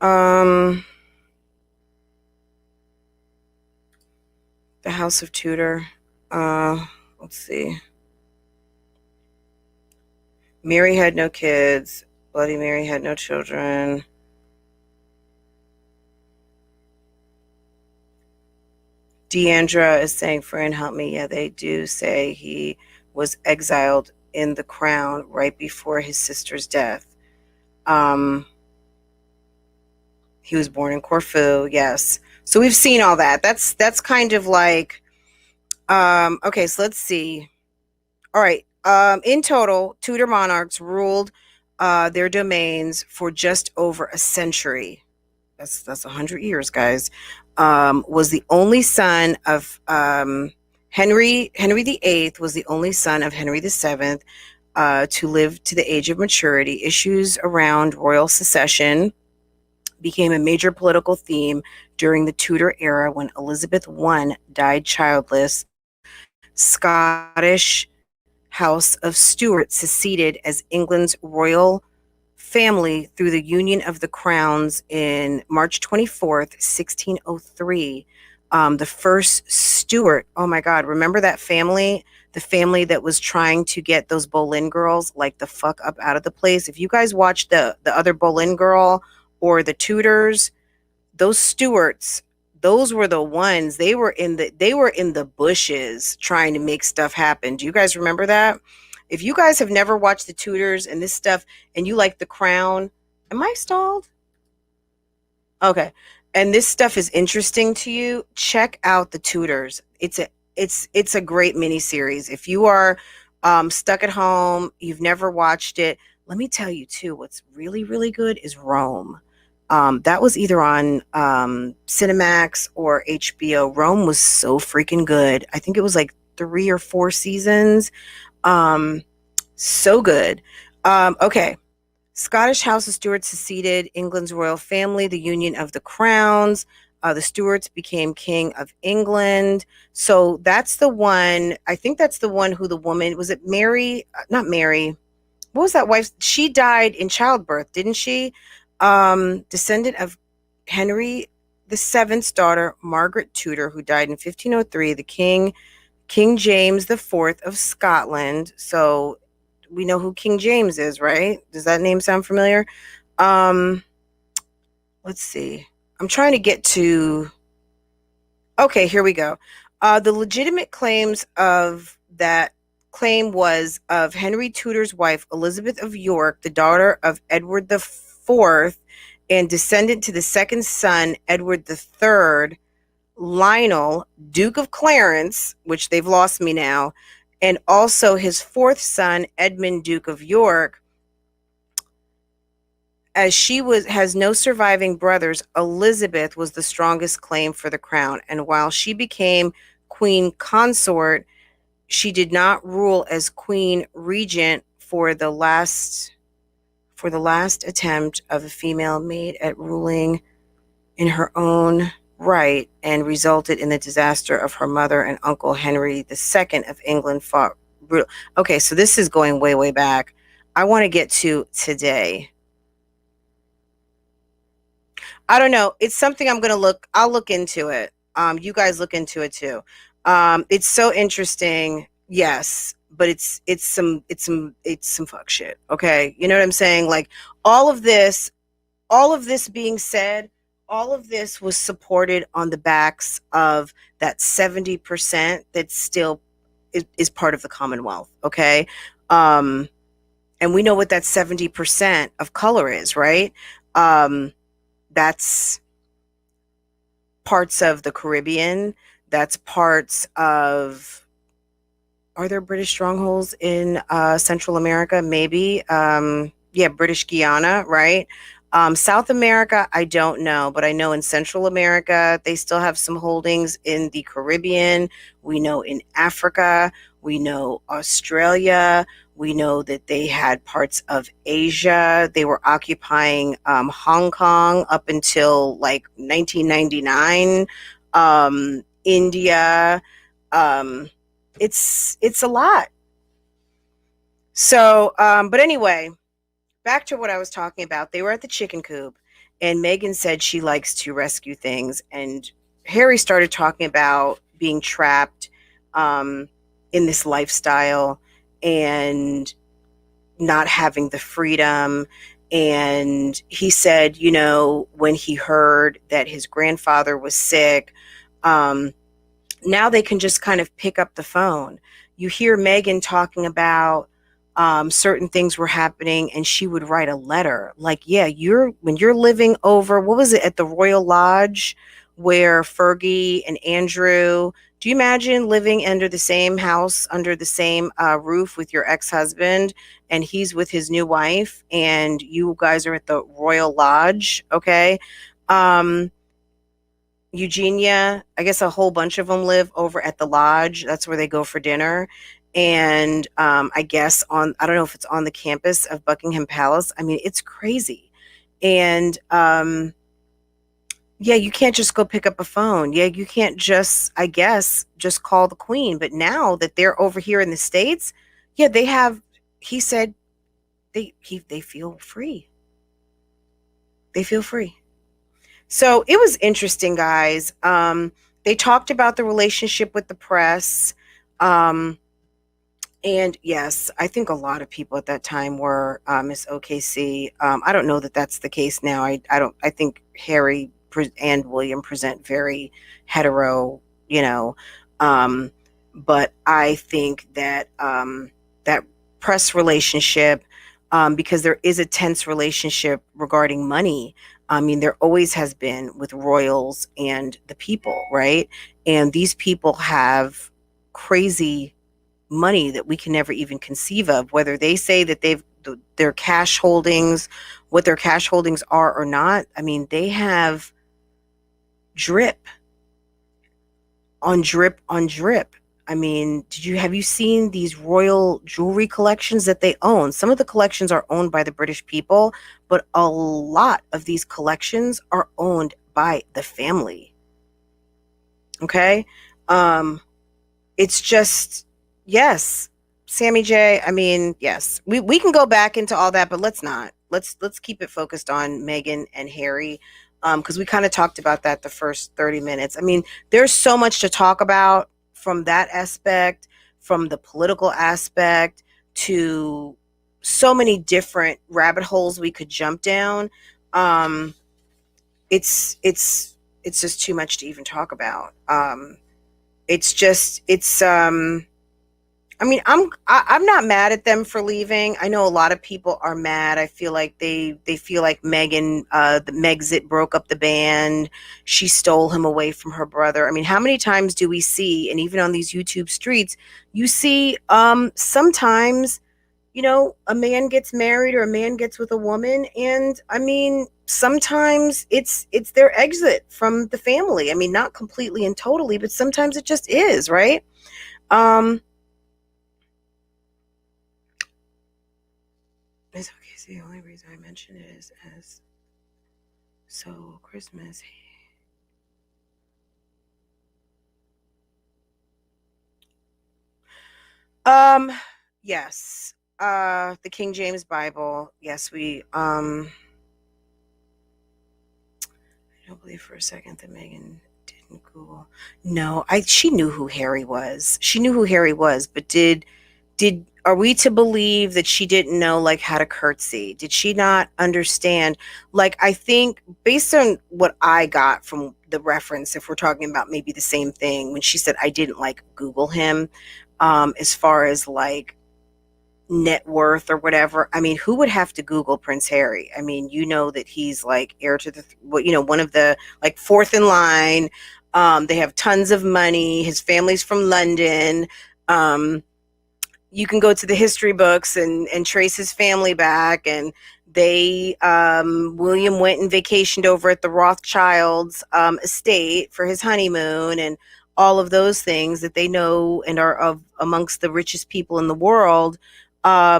The House of Tudor. Let's see. Mary had no kids. Bloody Mary had no children. Deandra is saying, "Friend, help me." Yeah, they do say he was exiled in the crown right before his sister's death. Um, he was born in Corfu. Yes, so we've seen all that. That's kind of like okay. So let's see. All right. In total, Tudor monarchs ruled their domains for just over a century. That's 100 years, guys. Was the only son of Henry VIII was the only son of Henry VII to live to the age of maturity. Issues around royal succession became a major political theme during the Tudor era when Elizabeth I died childless. Scottish House of Stuart succeeded as England's royal family through the Union of the Crowns in March 24th, 1603. The first Stuart, oh my God, remember that family? The family that was trying to get those Boleyn girls like the fuck up out of the place. If you guys watch the other Boleyn girl or the Tudors, those Stuarts, those were the ones. They were in the bushes trying to make stuff happen. Do you guys remember that? If you guys have never watched the Tudors and this stuff and you like The Crown, am I stalled? Okay. And this stuff is interesting to you, check out the Tudors. It's a great mini series. If you are stuck at home, you've never watched it, let me tell you too, what's really, really good is Rome. That was either on Cinemax or HBO. Rome was so freaking good. I think it was like 3 or 4 seasons. Um, so good. Okay. Scottish House of Stuart succeeded England's royal family, the Union of the Crowns. The Stuarts became King of England. So that's the one. I think that's the one who the woman was it Mary? Not Mary. What was that wife? She died in childbirth, didn't she? Descendant of Henry VII's daughter, Margaret Tudor, who died in 1503. The King James IV of Scotland. So we know who King James is, right? Does that name sound familiar? Um, let's see. I'm trying to get to. Okay, here we go. The legitimate claims of that claim was of Henry Tudor's wife, Elizabeth of York, the daughter of Edward the Fourth, and descendant to the second son, Edward the Third, Lionel, Duke of Clarence, which they've lost me now, and also his fourth son, Edmund, Duke of York. As she has no surviving brothers, Elizabeth was the strongest claim for the crown, and while she became queen consort, she did not rule as queen regent for the last attempt of a female made at ruling in her own right, and resulted in the disaster of her mother and uncle Henry II of England fought. Okay, so this is going way, way back. I want to get to today. I don't know. It's something I'll look into it. You guys look into it too. It's so interesting. Yes, but it's some fuck shit. Okay. You know what I'm saying? Like all of this, all of this being said, all of this was supported on the backs of that 70% that still is part of the Commonwealth. Okay. And we know what that 70% of color is, right? That's parts of the Caribbean. That's parts of, are there British strongholds in Central America? Maybe. Yeah, British Guiana, right? South America, I don't know, but I know in Central America, they still have some holdings in the Caribbean. We know in Africa, we know Australia, we know that they had parts of Asia. They were occupying Hong Kong up until like 1999. India. It's a lot. So, but anyway, back to what I was talking about. They were at the chicken coop, and Meghan said she likes to rescue things, and Harry started talking about being trapped in this lifestyle, and not having the freedom. And he said, when he heard that his grandfather was sick, now they can just kind of pick up the phone. You hear Meghan talking about certain things were happening, and she would write a letter. Like, yeah, when you're living over, what was it, at the Royal Lodge where Fergie and Andrew, do you imagine living under the same house, under the same roof with your ex-husband, and he's with his new wife, and you guys are at the Royal Lodge, okay? Eugenia, I guess a whole bunch of them live over at the lodge. That's where they go for dinner. And I guess I don't know if it's on the campus of Buckingham Palace. I mean, it's crazy. And yeah, you can't just go pick up a phone. Yeah, you can't just, I guess, just call the Queen. But now that they're over here in the States, yeah, he said they feel free. They feel free. So it was interesting, guys. They talked about the relationship with the press. And yes, I think a lot of people at that time were Miss OKC. I don't know that that's the case now. I think Harry and William present very hetero, but I think that that press relationship, because there is a tense relationship regarding money. I mean, there always has been with royals and the people, right? And these people have crazy money that we can never even conceive of, whether they say that their cash holdings, what their cash holdings are or not. I mean, they have drip on drip on drip. I mean, have you seen these royal jewelry collections that they own? Some of the collections are owned by the British people, but a lot of these collections are owned by the family. Okay? It's just, yes, Sammy J. I mean, yes, we can go back into all that, but let's not. Let's keep it focused on Meghan and Harry, because we kind of talked about that the first 30 minutes. I mean, there's so much to talk about from that aspect, from the political aspect, to so many different rabbit holes we could jump down. It's just too much to even talk about. I mean, I'm not mad at them for leaving. I know a lot of people are mad. I feel like they feel like Meghan, the Megxit broke up the band. She stole him away from her brother. I mean, how many times do we see, and even on these YouTube streets, you see sometimes, a man gets married or a man gets with a woman, and I mean, sometimes it's their exit from the family. I mean, not completely and totally, but sometimes it just is, right? It's okay. So the only reason I mention it is as so Christmas. Yes. The King James Bible. Yes, I don't believe for a second that Meghan didn't Google. No, she knew who Harry was. She knew who Harry was, but are we to believe that she didn't know like how to curtsy? Did she not understand? Like, I think based on what I got from the reference, if we're talking about maybe the same thing, when she said I didn't like Google him, as far as like net worth or whatever. I mean, who would have to Google Prince Harry? I mean, that he's like heir to one of the like fourth in line. They have tons of money. His family's from London. You can go to the history books and trace his family back, and William went and vacationed over at the Rothschilds estate for his honeymoon, and all of those things that they know and are amongst the richest people in the world. I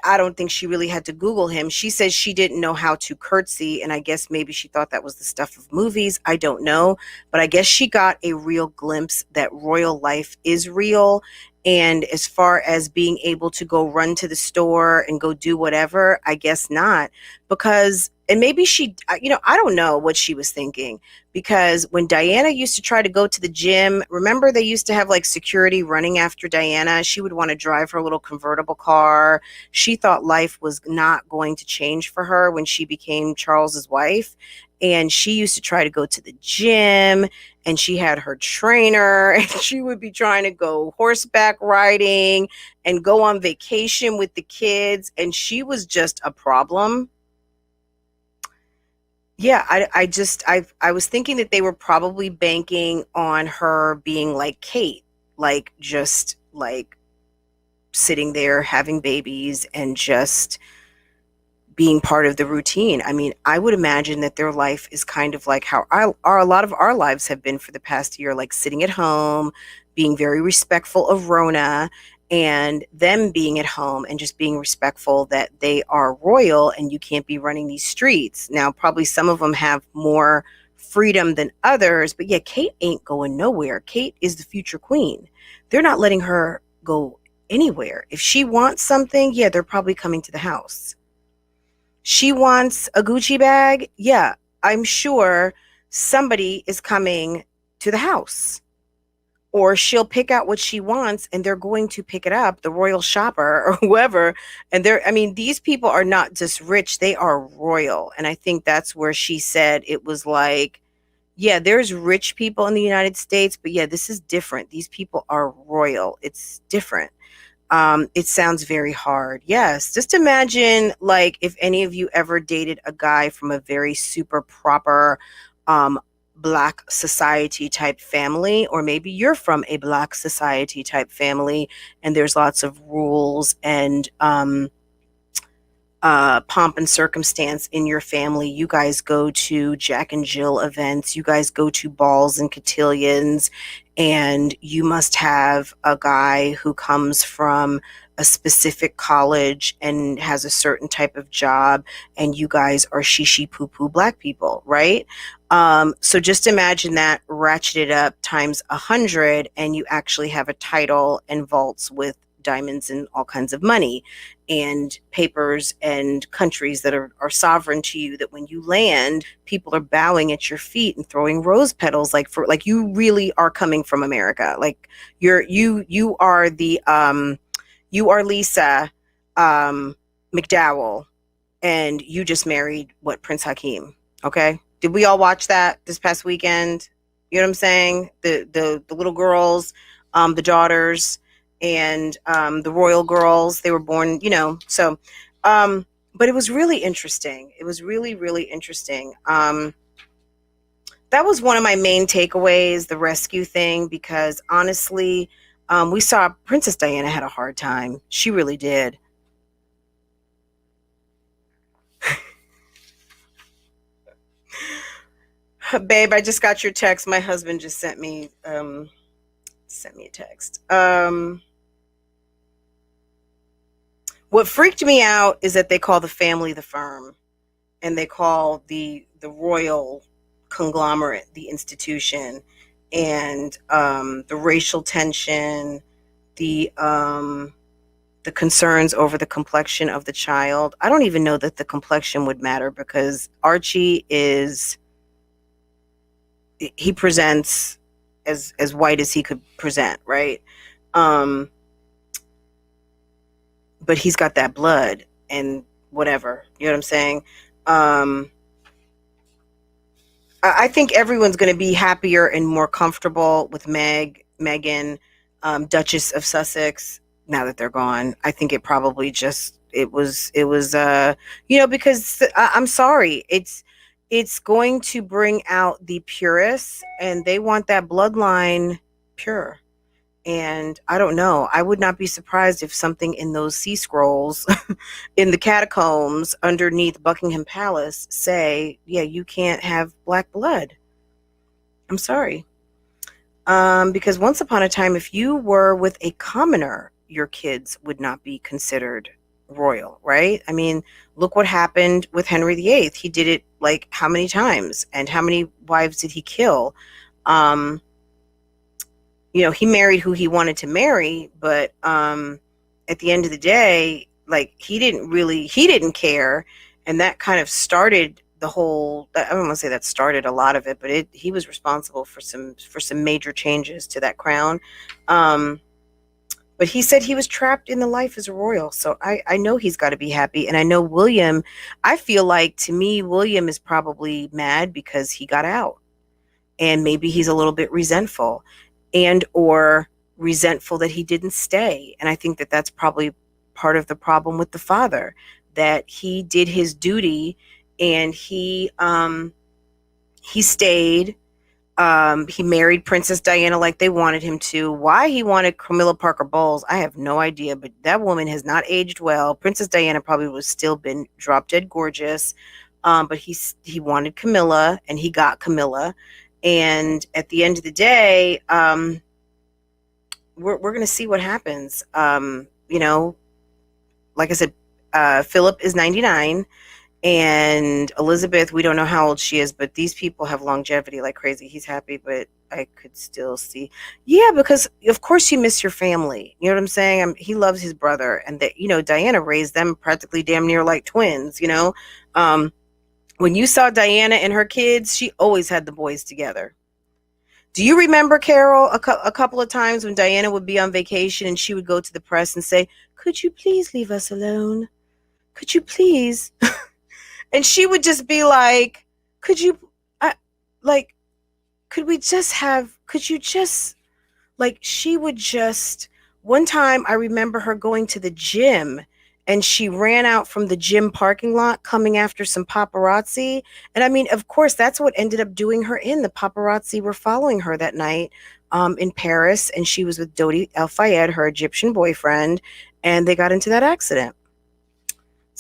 don't think she really had to Google him. She says she didn't know how to curtsy, and I guess maybe she thought that was the stuff of movies. I don't know, but I guess she got a real glimpse that royal life is real. And as far as being able to go run to the store and go do whatever, I guess not. Because, and maybe she, I don't know what she was thinking. Because when Diana used to try to go to the gym, remember they used to have like security running after Diana? She would want to drive her little convertible car. She thought life was not going to change for her when she became Charles's wife. And she used to try to go to the gym, and she had her trainer, and she would be trying to go horseback riding and go on vacation with the kids. And she was just a problem. Yeah, I was thinking that they were probably banking on her being like Kate, like just like sitting there having babies and just being part of the routine. I mean, I would imagine that their life is kind of like how a lot of our lives have been for the past year, like sitting at home, being very respectful of Rona, and them being at home and just being respectful that they are royal and you can't be running these streets. Now, probably some of them have more freedom than others, but yeah, Kate ain't going nowhere. Kate is the future queen. They're not letting her go anywhere. If she wants something, yeah, they're probably coming to the house. She wants a Gucci bag. Yeah, I'm sure somebody is coming to the house. Or she'll pick out what she wants and they're going to pick it up, the royal shopper or whoever. And these people are not just rich, they are royal. And I think that's where she said it was like, yeah, there's rich people in the United States, but yeah, this is different. These people are royal. It's different. It sounds very hard. Yes. Just imagine like if any of you ever dated a guy from a very super proper Black society type family, or maybe you're from a Black society type family and there's lots of rules and pomp and circumstance in your family. You guys go to Jack and Jill events, you guys go to balls and cotillions, and you must have a guy who comes from a specific college and has a certain type of job, and you guys are shishi poo poo Black people, right? So just imagine that ratcheted up times 100, and you actually have a title and vaults with diamonds and all kinds of money and papers and countries that are sovereign to you, that when you land, people are bowing at your feet and throwing rose petals like you really are coming from America. Like you are Lisa McDowell, and you just married Prince Hakeem. Okay. Did we all watch that this past weekend? You know what I'm saying? The little girls, the daughters, and the royal girls, they were born, so but it was really interesting. It was really, really interesting. That was one of my main takeaways, the rescue thing, because honestly, we saw Princess Diana had a hard time. She really did. Babe, I just got your text. My husband just sent me a text. What freaked me out is that they call the family the firm, and they call the royal conglomerate the institution, and the racial tension, the concerns over the complexion of the child. I don't even know that the complexion would matter, because Archie he presents as white as he could present, right? But he's got that blood and whatever, you know what I'm saying? I think everyone's going to be happier and more comfortable with Meghan, Duchess of Sussex, now that they're gone. I think it probably just, it was, because I'm sorry, it's going to bring out the purists, and they want that bloodline pure. And I don't know. I would not be surprised if something in those sea scrolls in the catacombs underneath Buckingham Palace say, yeah, you can't have Black blood. I'm sorry. Because once upon a time, if you were with a commoner, your kids would not be considered royal, right? I mean, look what happened with Henry VIII. He did it like how many times, and how many wives did he kill? he married who he wanted to marry, but at the end of the day, like he didn't care, and that kind of started the whole. I don't want to say that started a lot of it, but he was responsible for some major changes to that crown. Um, but he said he was trapped in the life as a royal, so I know he's got to be happy, and I know William. I feel like to me, William is probably mad because he got out, and maybe he's a little bit resentful, and or resentful that he didn't stay. And I think that that's probably part of the problem with the father, that he did his duty, and he stayed. He married Princess Diana like they wanted him to. Why he wanted Camilla Parker Bowles, I have no idea, but that woman has not aged well. Princess Diana probably would still been drop dead gorgeous. But he wanted Camilla, and he got Camilla. And at the end of the day, we're going to see what happens. Like I said, Philip is 99, and Elizabeth, we don't know how old she is, but these people have longevity like crazy. He's happy, but I could still see, yeah, because of course you miss your family. You know what I'm saying? He loves his brother, and that Diana raised them practically damn near like twins. When you saw Diana and her kids, she always had the boys together. Do you remember, Carol, a couple of times when Diana would be on vacation and she would go to the press and say, "Could you please leave us alone? Could you please?" And she would just be like, "Could you, like, could you just," like, she would just, one time I remember her going to the gym, and she ran out from the gym parking lot coming after some paparazzi. And I mean, of course, that's what ended up doing her in. The paparazzi were following her that night in Paris, and she was with Dodi El Fayed, her Egyptian boyfriend, and they got into that accident.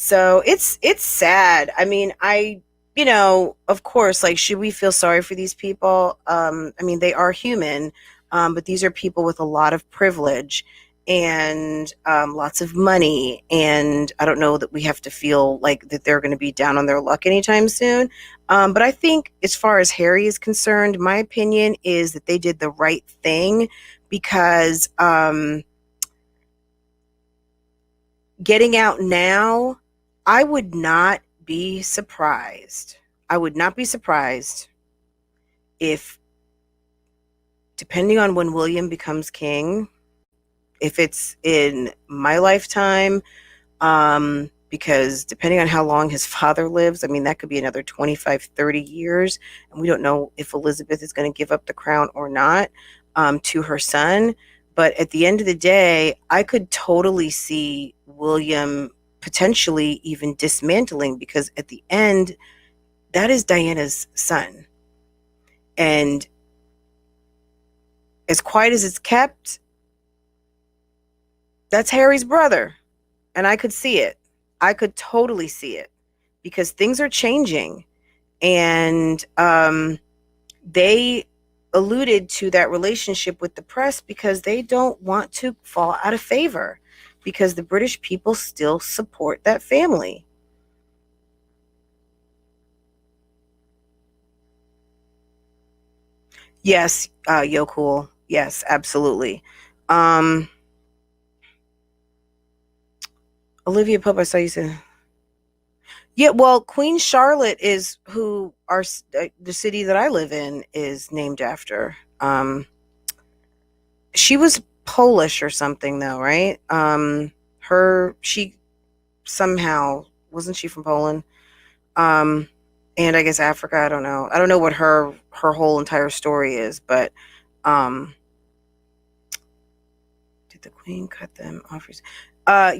So it's sad. I mean, of course, like, should we feel sorry for these people? I mean, they are human, but these are people with a lot of privilege and lots of money. And I don't know that we have to feel like that they're going to be down on their luck anytime soon. But I think as far as Harry is concerned, my opinion is that they did the right thing, because getting out now, I would not be surprised. I would not be surprised if, depending on when William becomes king, if it's in my lifetime, because depending on how long his father lives, I mean, that could be another 25, 30 years. And we don't know if Elizabeth is going to give up the crown or not to her son. But at the end of the day, I could totally see William potentially even dismantling, because at the end, that is Diana's son. And as quiet as it's kept, that's Harry's brother. And I could see it. I could totally see it, because things are changing. And they alluded to that relationship with the press because they don't want to fall out of favor, because the British people still support that family. Yes, yo, cool. Yes, absolutely. Um, Olivia Pope, I saw you say. Yeah, well, Queen Charlotte is who the city that I live in is named after. She was Polish or something, though, right? She somehow, wasn't she from Poland? Um, and I guess Africa. I don't know. I don't know what her whole entire story is, but um, did the Queen cut them off?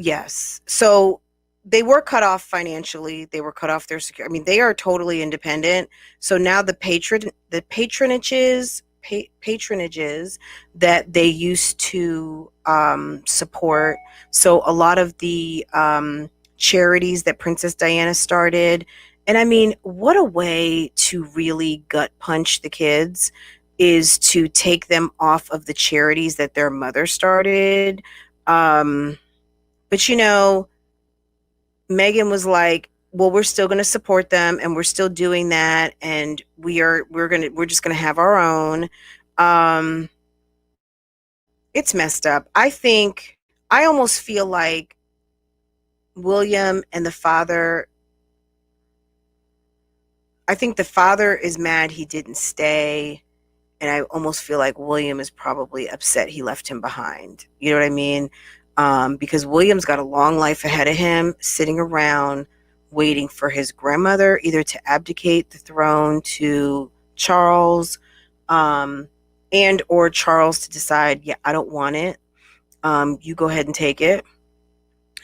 Yes. So they were cut off financially. They were cut off their security. I mean, they are totally independent. So now the patronages that they used to support. So a lot of the charities that Princess Diana started. And I mean, what a way to really gut punch the kids, is to take them off of the charities that their mother started. Um, but Meghan was like, well, we're still going to support them, and we're still doing that, and we're just going to have our own. Um, It's messed up. I almost feel like William and the father, I think the father is mad he didn't stay. And I almost feel like William is probably upset he left him behind. You know what I mean? Because William's got a long life ahead of him, sitting around waiting for his grandmother either to abdicate the throne to Charles, and or Charles to decide, yeah, I don't want it. You go ahead and take it.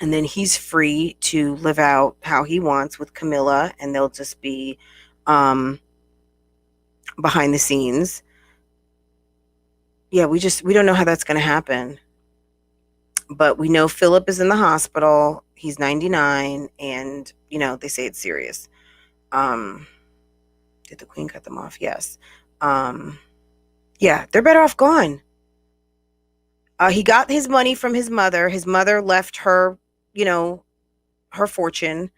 And then he's free to live out how he wants with Camilla, and they'll just be um, behind the scenes. Yeah, we don't know how that's going to happen. But we know Phillip is in the hospital. He's 99, and they say it's serious. Did the queen cut them off? Yes. Yeah, they're better off gone. He got his money from his mother. His mother left her, her fortune.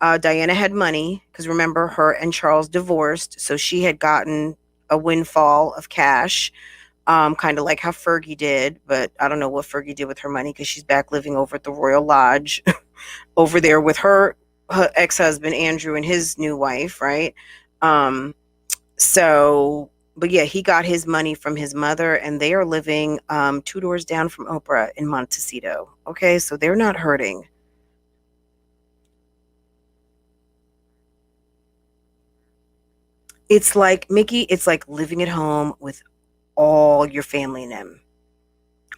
Diana had money because remember, her and Charles divorced, so she had gotten a windfall of cash. Kind of like how Fergie did, but I don't know what Fergie did with her money because she's back living over at the Royal Lodge over there with her ex-husband Andrew and his new wife, right? But yeah, he got his money from his mother, and they are living 2 doors down from OPRAH in Montecito. Okay, so they're not hurting. It's like, Mickey, it's like living at home with all your family and them.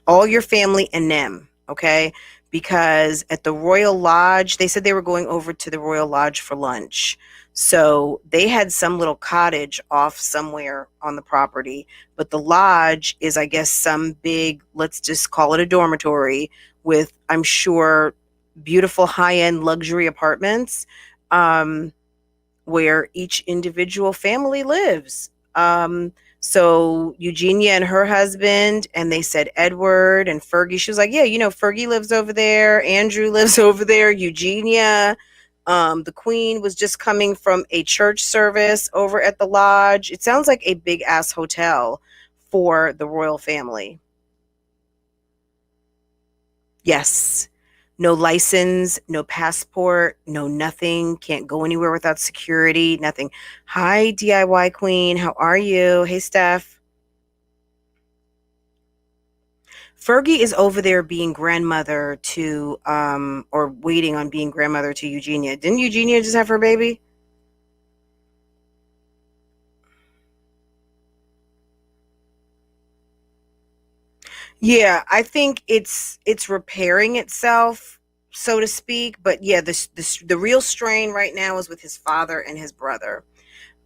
All your family and them, okay? Because at the Royal Lodge, they said they were going over to the Royal Lodge for lunch. So they had some little cottage off somewhere on the property, but the lodge is, I guess, some big, let's just call it a dormitory with, I'm sure, beautiful high-end luxury apartments, where each individual family lives. So Eugenia and her husband, and they said Edward and Fergie. She was like, yeah, Fergie lives over there. Andrew lives over there. Eugenia. The queen was just coming from a church service over at the lodge. It sounds like a big ass hotel for the royal family. Yes. No license, no passport, no nothing. Can't go anywhere without security, nothing. Hi, DIY Queen. How are you? Hey, Steph. Fergie is over there being grandmother to, or waiting on being grandmother to Eugenia. Didn't Eugenia just have her baby? Yeah, I think it's repairing itself, so to speak. But yeah, the real strain right now is with his father and his brother.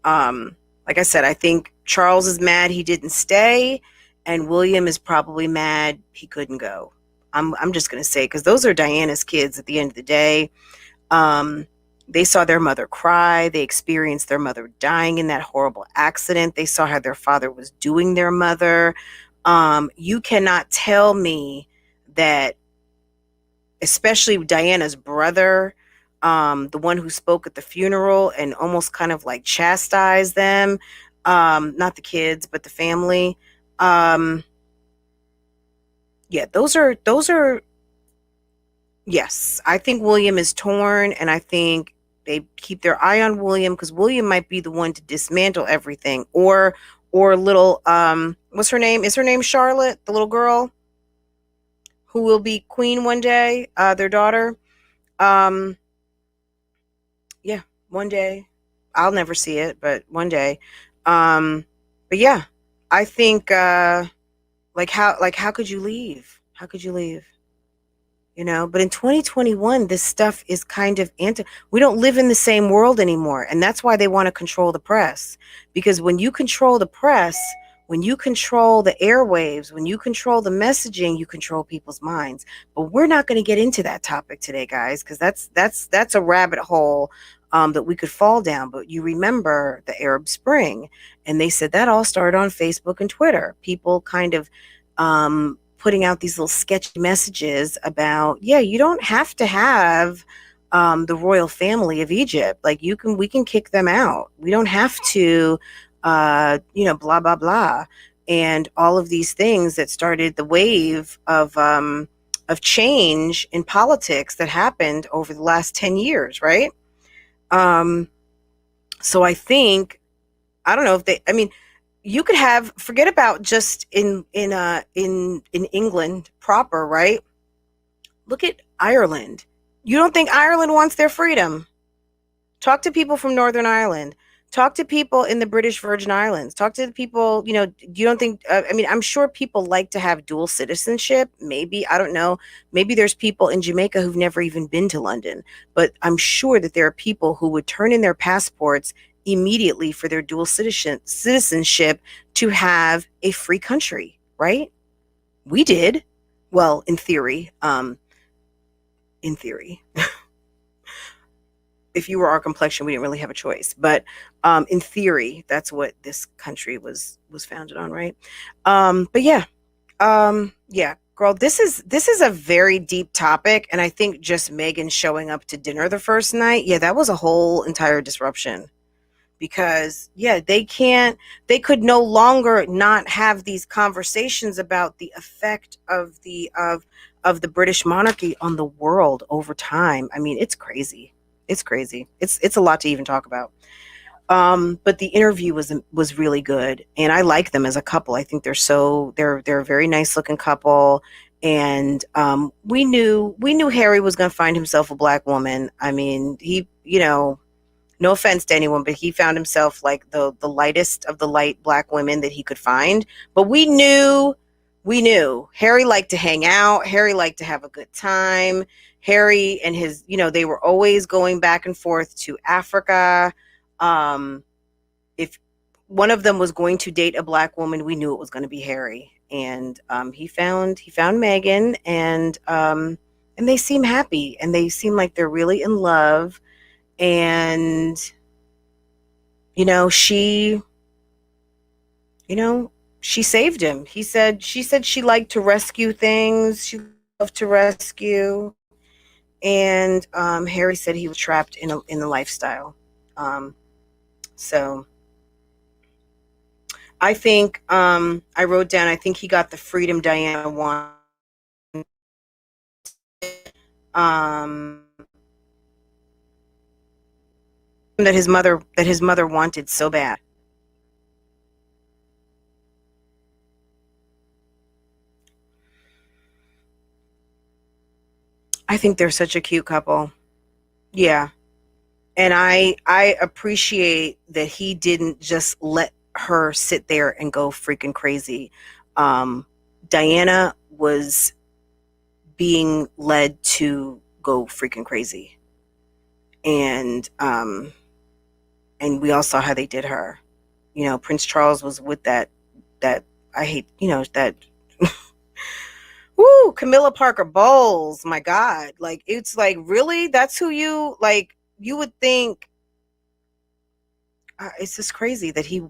Like I said, I think Charles is mad he didn't stay, and William is probably mad he couldn't go. I'm just gonna say, because those are Diana's kids at the end of the day. Um, they saw their mother cry. They experienced their mother dying in that horrible accident. They saw how their father was doing their mother. You cannot tell me that, especially Diana's brother, the one who spoke at the funeral and almost kind of like chastised them, not the kids, but the family. Um, yeah, those are yes. I think William is torn, and I think they keep their eye on William because William might be the one to dismantle everything, or little what's her name? Is her name Charlotte, the little girl who will be queen one day? Their daughter. Um, yeah, one day. I'll never see it, but one day. Um, but yeah, I think how could you leave? How could you leave? But in 2021, this stuff is kind of we don't live in the same world anymore, and that's why they want to control the press, because when you control the press, when you control the airwaves, when you control the messaging, you control people's minds. But we're not going to get into that topic today, guys, because that's a rabbit hole that we could fall down. But you remember the Arab Spring, and they said that all started on Facebook and Twitter, people kind of putting out these little sketchy messages about, yeah, you don't have to have the royal family of Egypt. Like we can kick them out. We don't have to, blah, blah, blah. and all of these things that started the wave of change in politics that happened over the last 10 years, right? Um, so I think, I don't know if they, I mean, you could have, forget about just in England proper, right? Look at Ireland. You don't think Ireland wants their freedom? Talk to people from Northern Ireland. Talk to people in the British Virgin Islands. Talk to the people, you know, you don't think, I mean, I'm sure people like to have dual citizenship. Maybe, I don't know. Maybe there's people in Jamaica who've never even been to London. But I'm sure that there are people who would turn in their passports immediately for their dual citizenship to have a free country, right? We did. Well, in theory. In theory. If you were our complexion, we didn't really have a choice. But in theory, that's what this country was founded on, right? But yeah, yeah, girl, this is a very deep topic, and I think just Meghan showing up to dinner the first night, yeah, that was a whole entire disruption. Because yeah, they could no longer not have these conversations about the effect of the British monarchy on the world over time. I mean, it's crazy. It's crazy. It's a lot to even talk about. But the interview was really good, and I like them as a couple. I think they're a very nice looking couple, and we knew Harry was going to find himself a black woman. I mean, he, you know, no offense to anyone, but he found himself like the lightest of the light black women that he could find. But we knew Harry liked to hang out. Harry liked to have a good time. Harry and his, you know, they were always going back and forth to Africa. If one of them was going to date a black woman, we knew it was going to be Harry. And he found Meghan, and they seem happy, and they seem like they're really in love. And you know, she saved him. She said she liked to rescue things. She loved to rescue. And Harry said he was trapped in the lifestyle. So I think I wrote down, I think he got the freedom Diana wanted. That his mother wanted so bad. I think they're such a cute couple. Yeah. And I appreciate that he didn't just let her sit there and go freaking crazy. Diana was being led to go freaking crazy. And we all saw how they did her. You know, Prince Charles was with that I hate, you know, that woo, Camilla Parker Bowles, my God. Like, it's like, really? That's who you, like, you would think, it's just crazy that he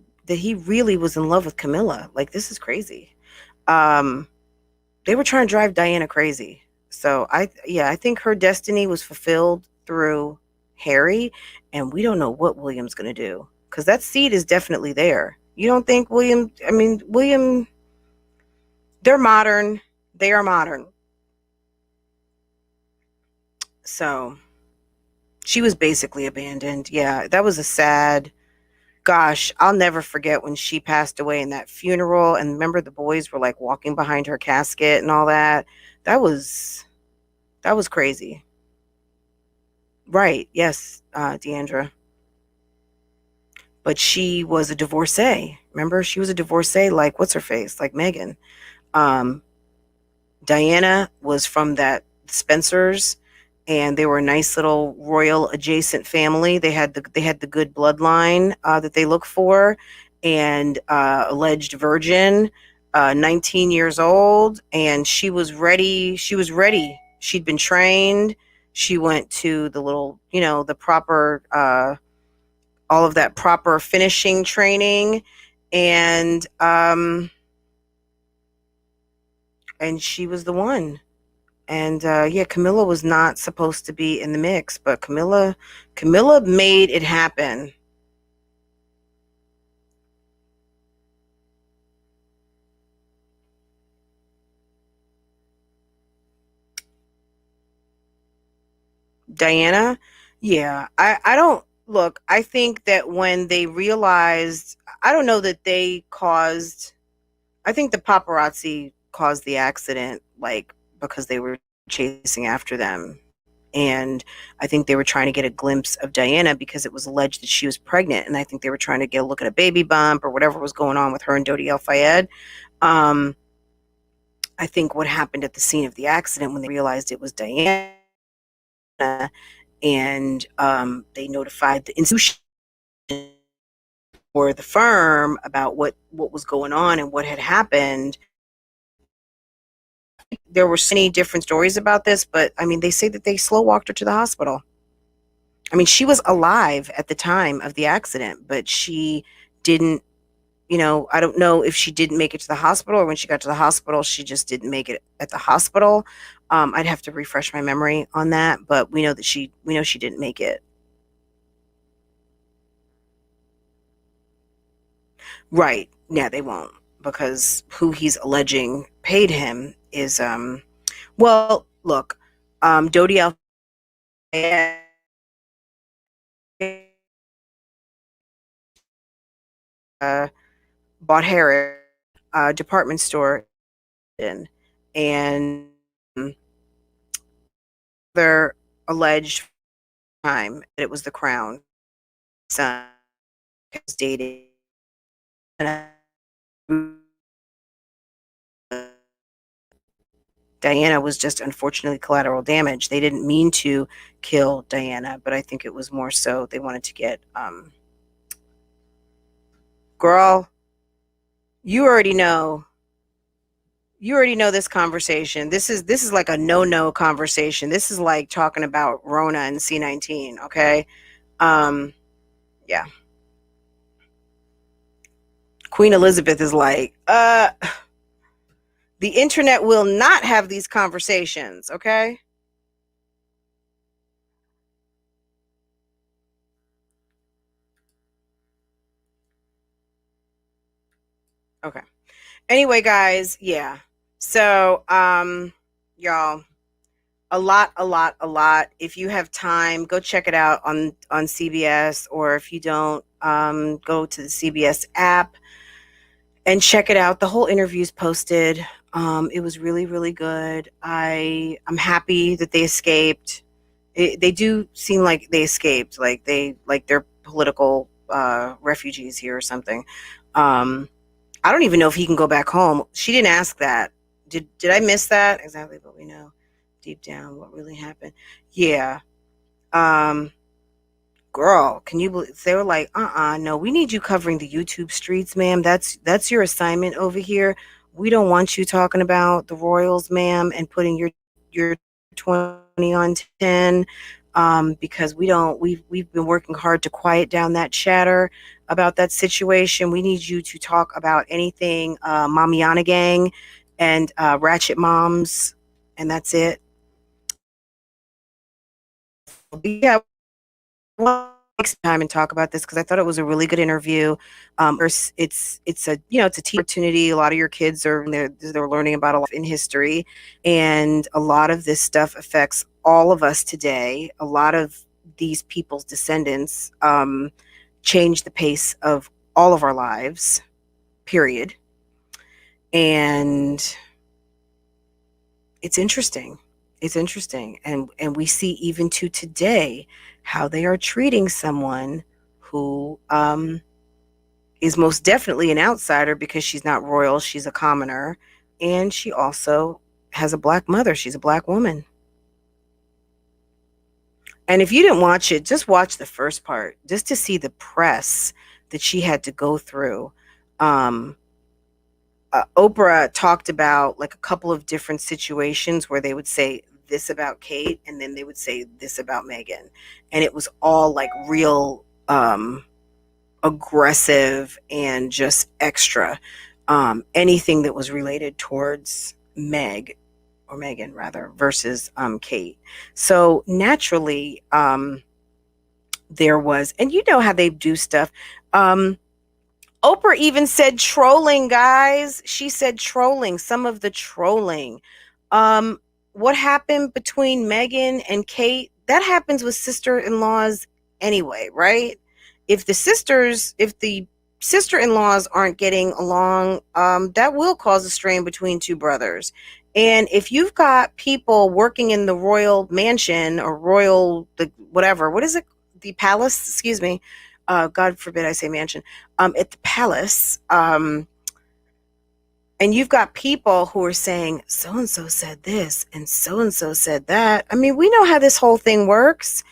really was in love with Camilla. Like, this is crazy. They were trying to drive Diana crazy. So I think her destiny was fulfilled through Harry, and we don't know what William's going to do, because that seed is definitely there. You don't think William? I mean, William. They're modern. They are modern. So she was basically abandoned. Yeah, that was a sad. Gosh, I'll never forget when she passed away in that funeral. And remember, the boys were like walking behind her casket and all that. That was crazy. Right? Yes, Deandra. But she was a divorcee. Remember, she was a divorcee. Like, what's her face? Like Meghan. Um, Diana was from that Spencer's, and they were a nice little royal adjacent family. They had the good bloodline that they look for, and alleged virgin, 19 years old, and she was ready. She was ready. She'd been trained. She went to the little, you know, the proper, all of that proper finishing training, and she was the one. And yeah, Camilla was not supposed to be in the mix, but Camilla made it happen. Diana? Yeah. I don't look, I think that when they realized, I don't know that they caused, I think the paparazzi caused the accident, like, because they were chasing after them. And I think they were trying to get a glimpse of Diana because it was alleged that she was pregnant. And I think they were trying to get a look at a baby bump or whatever was going on with her and Dodi El Fayed. Um, I think what happened at the scene of the accident when they realized it was Diana, and they notified the institution or the firm about what was going on and what had happened. There were so many different stories about this, but I mean, they say that they slow walked her to the hospital. I mean, she was alive at the time of the accident, but she didn't, I don't know if she didn't make it to the hospital or when she got to the hospital, she just didn't make it at the hospital. I'd have to refresh my memory on that, but we know she didn't make it. Right. Yeah, they won't because who he's alleging paid him is, well, look, Dodi Al uh, bought Harris department store in, and their alleged time that it was the crown son was dating Diana was just unfortunately collateral damage. They didn't mean to kill Diana, but I think it was more so they wanted to get girl, you already know. You already know this conversation. This is like a no conversation. This is like talking about Rona and C19, okay? Um yeah. Queen Elizabeth is like, the internet will not have these conversations, okay? Okay. Anyway, guys, yeah. So, y'all, a lot. If you have time, go check it out on CBS, or if you don't, go to the CBS app and check it out. The whole interview's posted. It was really, really good. I'm happy that they escaped. They do seem like they escaped, like they're political refugees here or something. Um, I don't even know if he can go back home. She didn't ask that. Did I miss that? Exactly, but we know deep down what really happened. Yeah. Um, girl, can you believe they were like, no, we need you covering the YouTube streets, ma'am. That's your assignment over here. We don't want you talking about the royals, ma'am, and putting your 20 on 10, because we've been working hard to quiet down that chatter about that situation. We need you to talk about anything Mamiana gang and Ratchet Moms, and that's it. But yeah, take some time and talk about this because I thought it was a really good interview. It's a it's a tea opportunity. A lot of your kids are they're learning about a lot in history, and a lot of this stuff affects all of us today. A lot of these people's descendants change the pace of all of our lives. Period. And it's interesting. It's interesting, and we see even to today how they are treating someone who is most definitely an outsider because she's not royal, she's a commoner, and she also has a black mother. She's a black woman. And if you didn't watch it, just watch the first part, just to see the press that she had to go through. Um, Oprah talked about like a couple of different situations where they would say this about Kate and then they would say this about Meghan. And it was all like real aggressive and just extra. Anything that was related towards Meg or Meghan rather versus Kate. So naturally, there was, and you know how they do stuff. Oprah even said trolling, guys. She said trolling, some of the trolling. What happened between Meghan and Kate that happens with sister-in-laws anyway, right? If the sister-in-laws aren't getting along, that will cause a strain between two brothers. And if you've got people working in the royal mansion or royal, the whatever, what is it? The palace, excuse me. God forbid I say mansion. At the palace, and you've got people who are saying, so and so said this and so said that. I mean, we know how this whole thing works.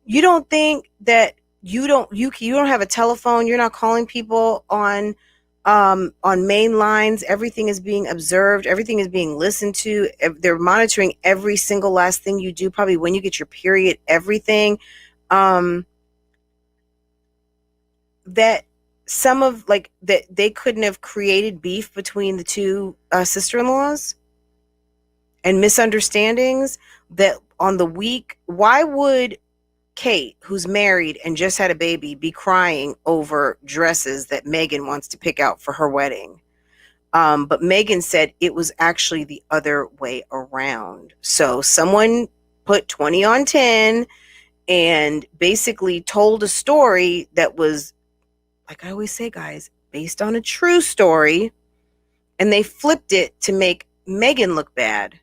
You don't think that you don't have a telephone, you're not calling people on main lines, everything is being observed, everything is being listened to, they're monitoring every single last thing you do, probably when you get your period, everything. That some of like that they couldn't have created beef between the two sister-in-laws and misunderstandings that on the week. Why would Kate, who's married and just had a baby, be crying over dresses that Meghan wants to pick out for her wedding? But Meghan said it was actually the other way around. So someone put 20 on 10 and basically told a story that was, like I always say, guys, based on a true story, and they flipped it to make Meghan look bad.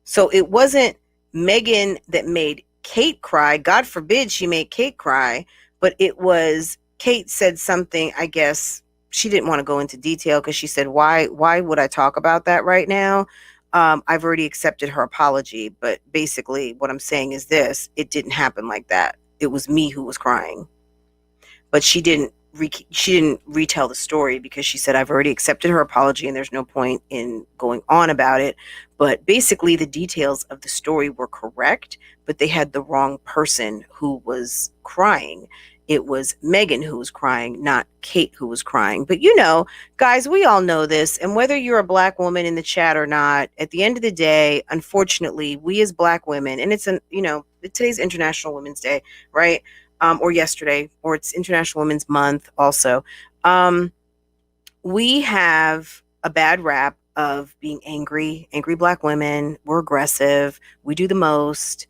So it wasn't Meghan that made Kate cry. God forbid she made Kate cry, but it was Kate said something, I guess she didn't want to go into detail because she said, why would I talk about that right now? I've already accepted her apology, but basically what I'm saying is this: it didn't happen like that. It was me who was crying. But she didn't retell the story because she said, I've already accepted her apology and there's no point in going on about it. But basically the details of the story were correct, but they had the wrong person who was crying. It was Meghan who was crying, not Kate who was crying. But you know, guys, we all know this. And whether you're a Black woman in the chat or not, at the end of the day, unfortunately, we as Black women, and it's today's International Women's Day, right? Or yesterday, or it's International Women's Month also. We have a bad rap of being angry Black women. We're aggressive. We do the most.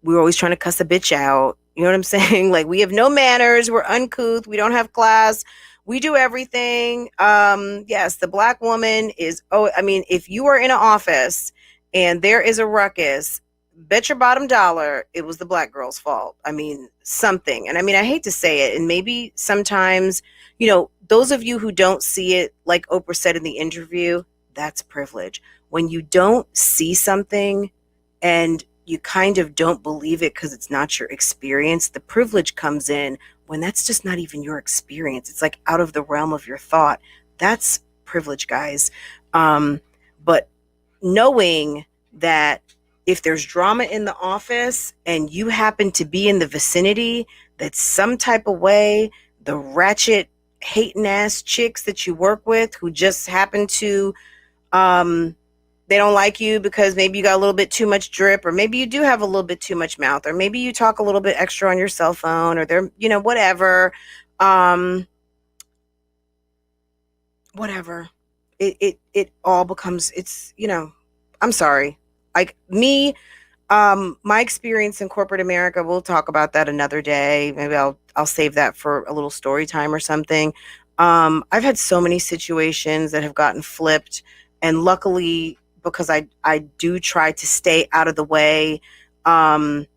We're always trying to cuss a bitch out. You know what I'm saying? Like, we have no manners. We're uncouth. We don't have class. We do everything. Yes, the Black woman is, if you are in an office and there is a ruckus, bet your bottom dollar it was the Black girl's fault. I mean, something. And I hate to say it, and maybe sometimes, those of you who don't see it, like Oprah said in the interview, that's privilege. When you don't see something and you kind of don't believe it because it's not your experience, the privilege comes in when that's just not even your experience. It's like out of the realm of your thought. That's privilege, guys. But knowing that if there's drama in the office and you happen to be in the vicinity, that some type of way, the ratchet, hating ass chicks that you work with who just happen to, they don't like you because maybe you got a little bit too much drip, or maybe you do have a little bit too much mouth, or maybe you talk a little bit extra on your cell phone, or they're, whatever. Whatever. It all becomes, I'm sorry. Like me, my experience in corporate America, we'll talk about that another day. Maybe I'll save that for a little story time or something. I've had so many situations that have gotten flipped, and luckily, because I do try to stay out of the way, and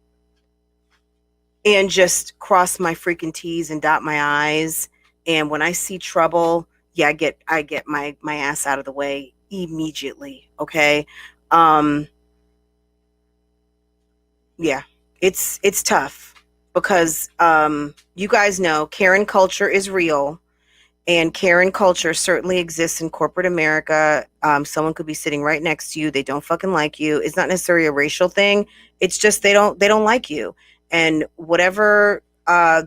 just cross my freaking T's and dot my I's. And when I see trouble, yeah, I get my ass out of the way immediately. Okay. Yeah, it's tough because you guys know Karen culture is real, and Karen culture certainly exists in corporate America. Someone could be sitting right next to you. They don't fucking like you. It's not necessarily a racial thing. It's just they don't like you, and whatever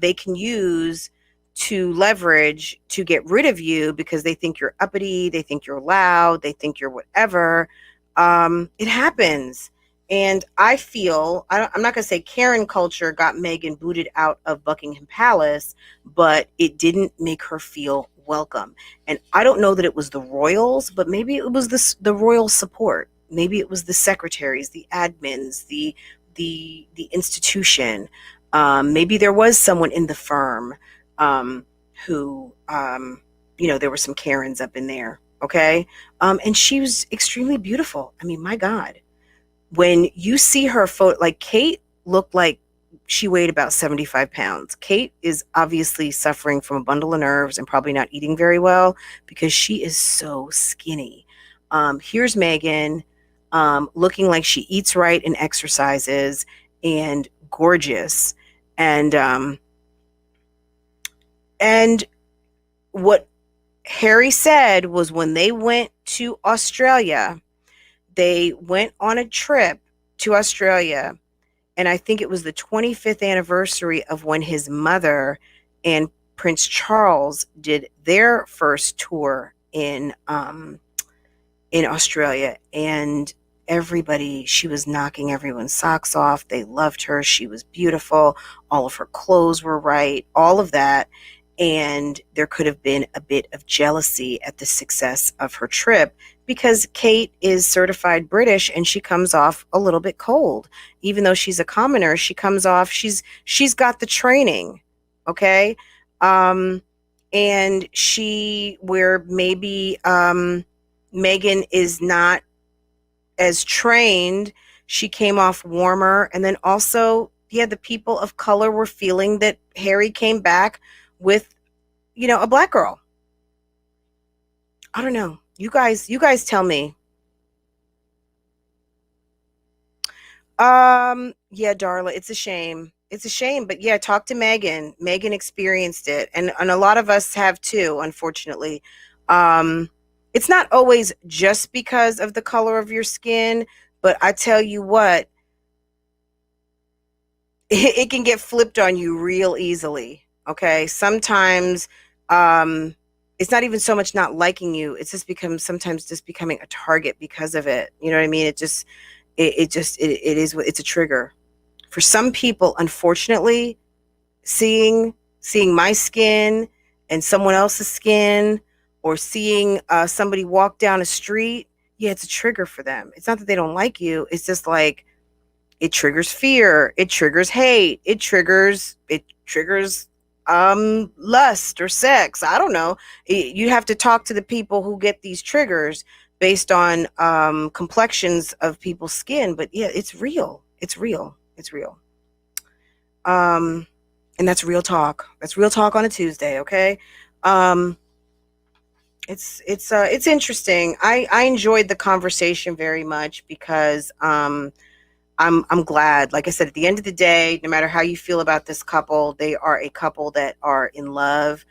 they can use to leverage to get rid of you because they think you're uppity, they think you're loud, they think you're whatever. It happens. And I feel, I'm not going to say Karen culture got Meghan booted out of Buckingham Palace, but it didn't make her feel welcome. And I don't know that it was the royals, but maybe it was the royal support. Maybe it was the secretaries, the admins, the the institution. Maybe there was someone in the firm who, there were some Karens up in there. Okay. And she was extremely beautiful. I mean, my God, when you see her photo, like Kate looked like she weighed about 75 pounds. Kate is obviously suffering from a bundle of nerves and probably not eating very well because she is so skinny. Here's Meghan, looking like she eats right and exercises and gorgeous. And what Harry said was when they went to Australia, they went on a trip to Australia, and I think it was the 25th anniversary of when his mother and Prince Charles did their first tour in Australia. And she was knocking everyone's socks off. They loved her. She was beautiful. All of her clothes were right, all of that. And there could have been a bit of jealousy at the success of her trip because Kate is certified British and she comes off a little bit cold. Even though she's a commoner, she comes off, she's got the training, okay? And where maybe Meghan is not as trained, she came off warmer. And then also, the people of color were feeling that Harry came back with, a black girl. I don't know. You guys tell me. Yeah, Darla, it's a shame. It's a shame, but yeah, talk to Meghan. Meghan experienced it, and a lot of us have too, unfortunately. It's not always just because of the color of your skin, but I tell you what, it can get flipped on you real easily. Okay, sometimes it's not even so much not liking you; it's just sometimes just becoming a target because of it. You know what I mean? It is it's a trigger for some people. Unfortunately, seeing my skin and someone else's skin, or seeing somebody walk down a street, yeah, it's a trigger for them. It's not that they don't like you; it's just like it triggers fear, it triggers hate, it triggers lust or sex. I don't know. You have to talk to the people who get these triggers based on complexions of people's skin. But yeah, it's real. It's real. It's real. And that's real talk. That's real talk on a Tuesday. Okay. It's interesting. I enjoyed the conversation very much because I'm glad. Like I said, at the end of the day, no matter how you feel about this couple, they are a couple that are in love.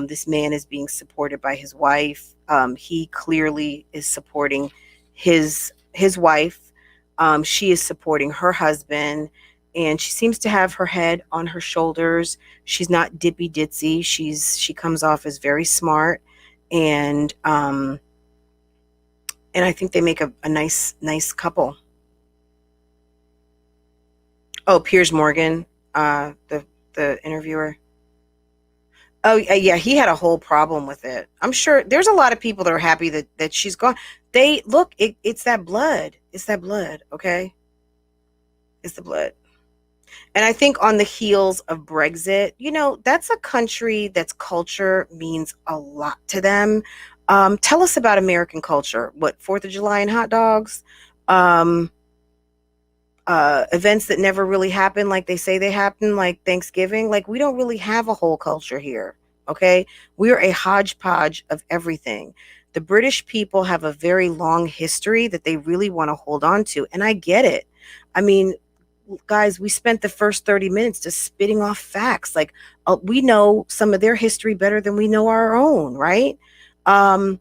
This man is being supported by his wife. He clearly is supporting his wife. She is supporting her husband, and she seems to have her head on her shoulders. She's not dippy ditzy. She comes off as very smart, and I think they make a nice couple. Oh, Piers Morgan, the interviewer. Oh, yeah, he had a whole problem with it. I'm sure there's a lot of people that are happy that she's gone. They look, it's that blood. It's that blood, okay? It's the blood. And I think on the heels of Brexit, that's a country that's culture means a lot to them. Tell us about American culture. What, 4th of July and hot dogs? Events that never really happen like they say they happen, like Thanksgiving. Like, we don't really have a whole culture here, okay? We're a hodgepodge of everything. The British people have a very long history that they really want to hold on to, and I get it. I mean, guys, we spent the first 30 minutes just spitting off facts. Like, we know some of their history better than we know our own, right? Girl,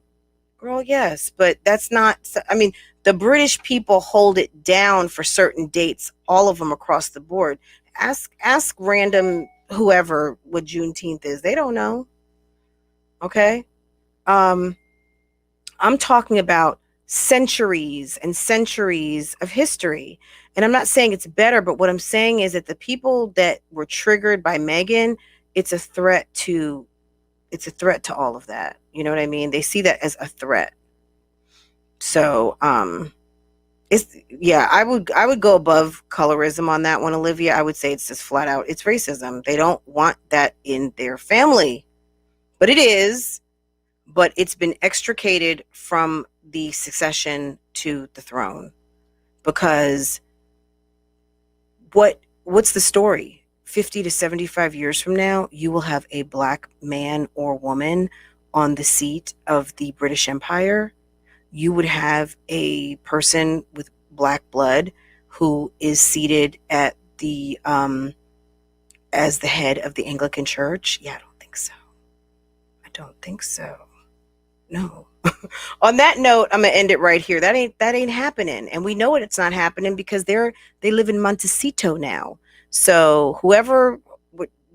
yes, but that's not, I mean, the British people hold it down for certain dates, all of them across the board. Ask random whoever what Juneteenth is. They don't know. Okay? I'm talking about centuries and centuries of history. And I'm not saying it's better, but what I'm saying is that the people that were triggered by Meghan, it's a threat to all of that. You know what I mean? They see that as a threat. So, Yeah, I would go above colorism on that one, Olivia. I would say it's just flat out, it's racism. They don't want that in their family. But it is, but it's been extricated from the succession to the throne. Because what's the story? 50 to 75 years from now, you will have a black man or woman on the seat of the British Empire. You would have a person with black blood who is seated at the as the head of the Anglican Church. Yeah, I don't think so. I don't think so. No. On that note, I'm gonna end it right here. That ain't happening, and we know it's not happening because they live in Montecito now. So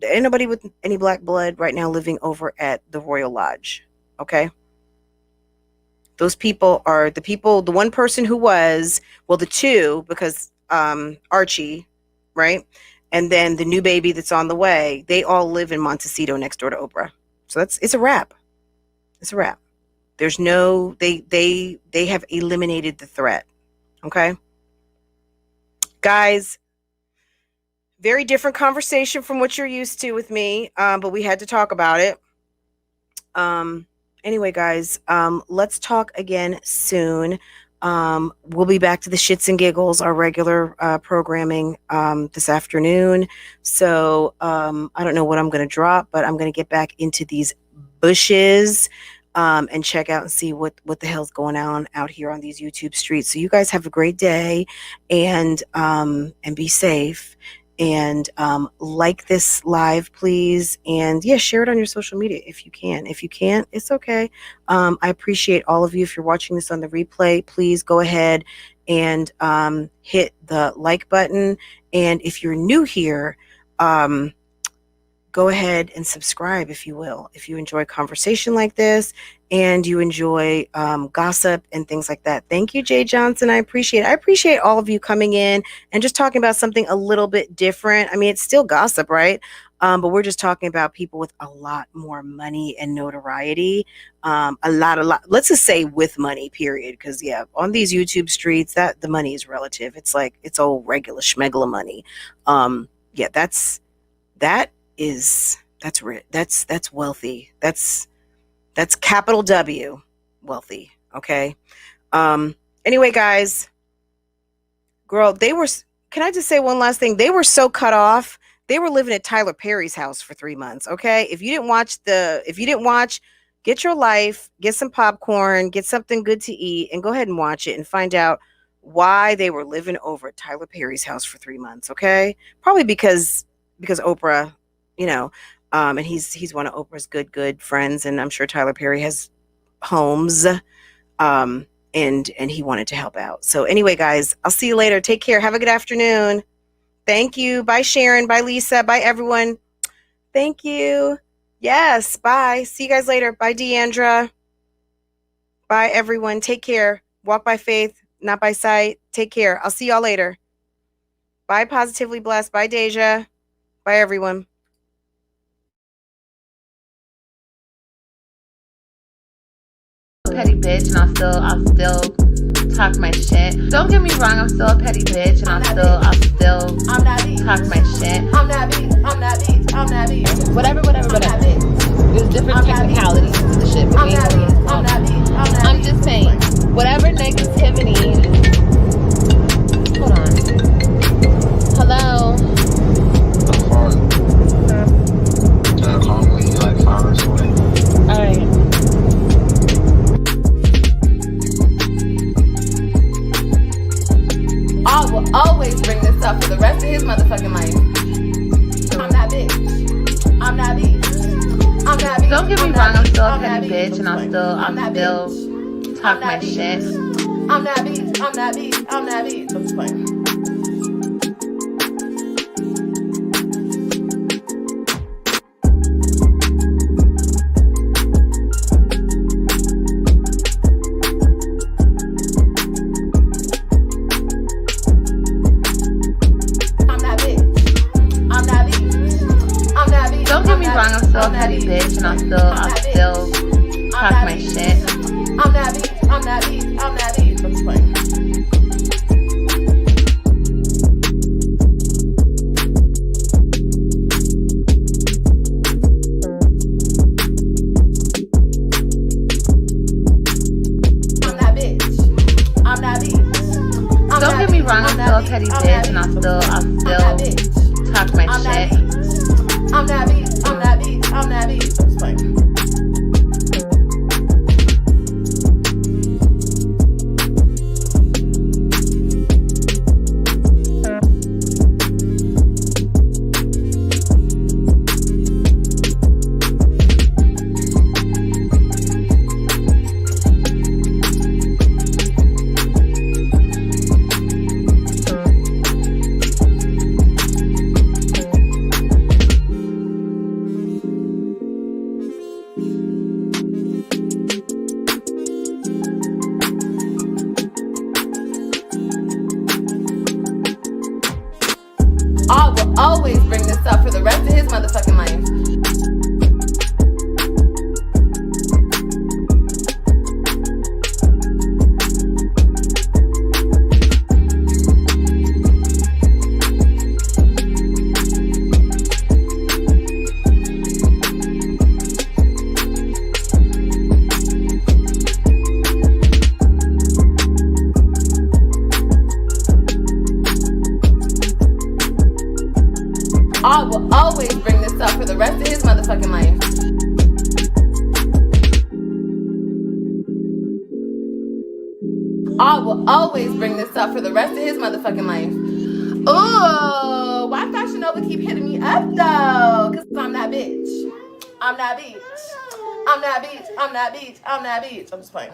anybody with any black blood right now living over at the Royal Lodge, okay? Those people are the people. The one person who was, well, the two, because Archie, right, and then the new baby that's on the way. They all live in Montecito next door to OPRAH. So it's a wrap. It's a wrap. There's no, they have eliminated the threat. Okay. Guys, very different conversation from what you're used to with me. But we had to talk about it. Anyway, guys, let's talk again soon. We'll be back to the shits and giggles, our regular programming this afternoon. So I don't know what I'm going to drop, but I'm going to get back into these bushes and check out and see what the hell's going on out here on these YouTube streets. So you guys have a great day and be safe. And like this live, please. And yeah, share it on your social media if you can. If you can't, it's okay. I appreciate all of you. If you're watching this on the replay, please go ahead and hit the like button. And if you're new here, go ahead and subscribe, if you will. If you enjoy conversation like this and you enjoy gossip and things like that. Thank you, Jay Johnson. I appreciate all of you coming in and just talking about something a little bit different. I mean, it's still gossip, right? But we're just talking about people with a lot more money and notoriety. A lot. Let's just say with money, period. Because yeah, on these YouTube streets, that the money is relative. It's like it's all regular schmegula money. Yeah, that's wealthy. That's capital W wealthy. Okay. Anyway, guys, girl, can I just say one last thing? They were so cut off. They were living at Tyler Perry's house for 3 months. Okay. If you didn't watch, get your life, get some popcorn, get something good to eat, and go ahead and watch it and find out why they were living over at Tyler Perry's house for 3 months. Okay. Probably because OPRAH, and he's one of OPRAH's good friends, and I'm sure Tyler Perry has homes, and he wanted to help out. So anyway, guys, I'll see you later. Take care. Have a good afternoon. Thank you. Bye, Sharon. Bye, Lisa. Bye, everyone. Thank you. Yes. Bye. See you guys later. Bye, Deandra. Bye, everyone. Take care. Walk by faith, not by sight. Take care. I'll see y'all later. Bye, Positively Blessed. Bye, Deja. Bye, everyone. Petty bitch, and I'll still talk my shit. Don't get me wrong, I'm still a petty bitch, and I'll still talk my shit. I'm that bitch. Whatever. There's different technicalities to the shit. I'm just saying, whatever negativity. Hold on. Hello. Like 5 hours away. All right. I will always bring this up for the rest of his motherfucking life. I'm that bitch. Don't get me wrong, I'm still a petty bitch, and I'll still talk my shit. I'm that bitch. I'm just playing. I'm petty bitch, and I'll still talk my shit. I'm that bitch. I'm just playing. wrong. I'm still a petty bitch, and I'll still talk my shit. I'm that bitch. I'm that bitch. I'm that bitch. I'm just playing. I will always bring this up for the rest of his motherfucking life. I will always bring this up for the rest of his motherfucking life. I will always bring this up for the rest of his motherfucking life. Ooh, why Fashion Nova keep hitting me up though? Cause I'm that bitch. I'm that bitch. I'm that bitch. I'm that bitch. I'm that bitch. I'm just playing.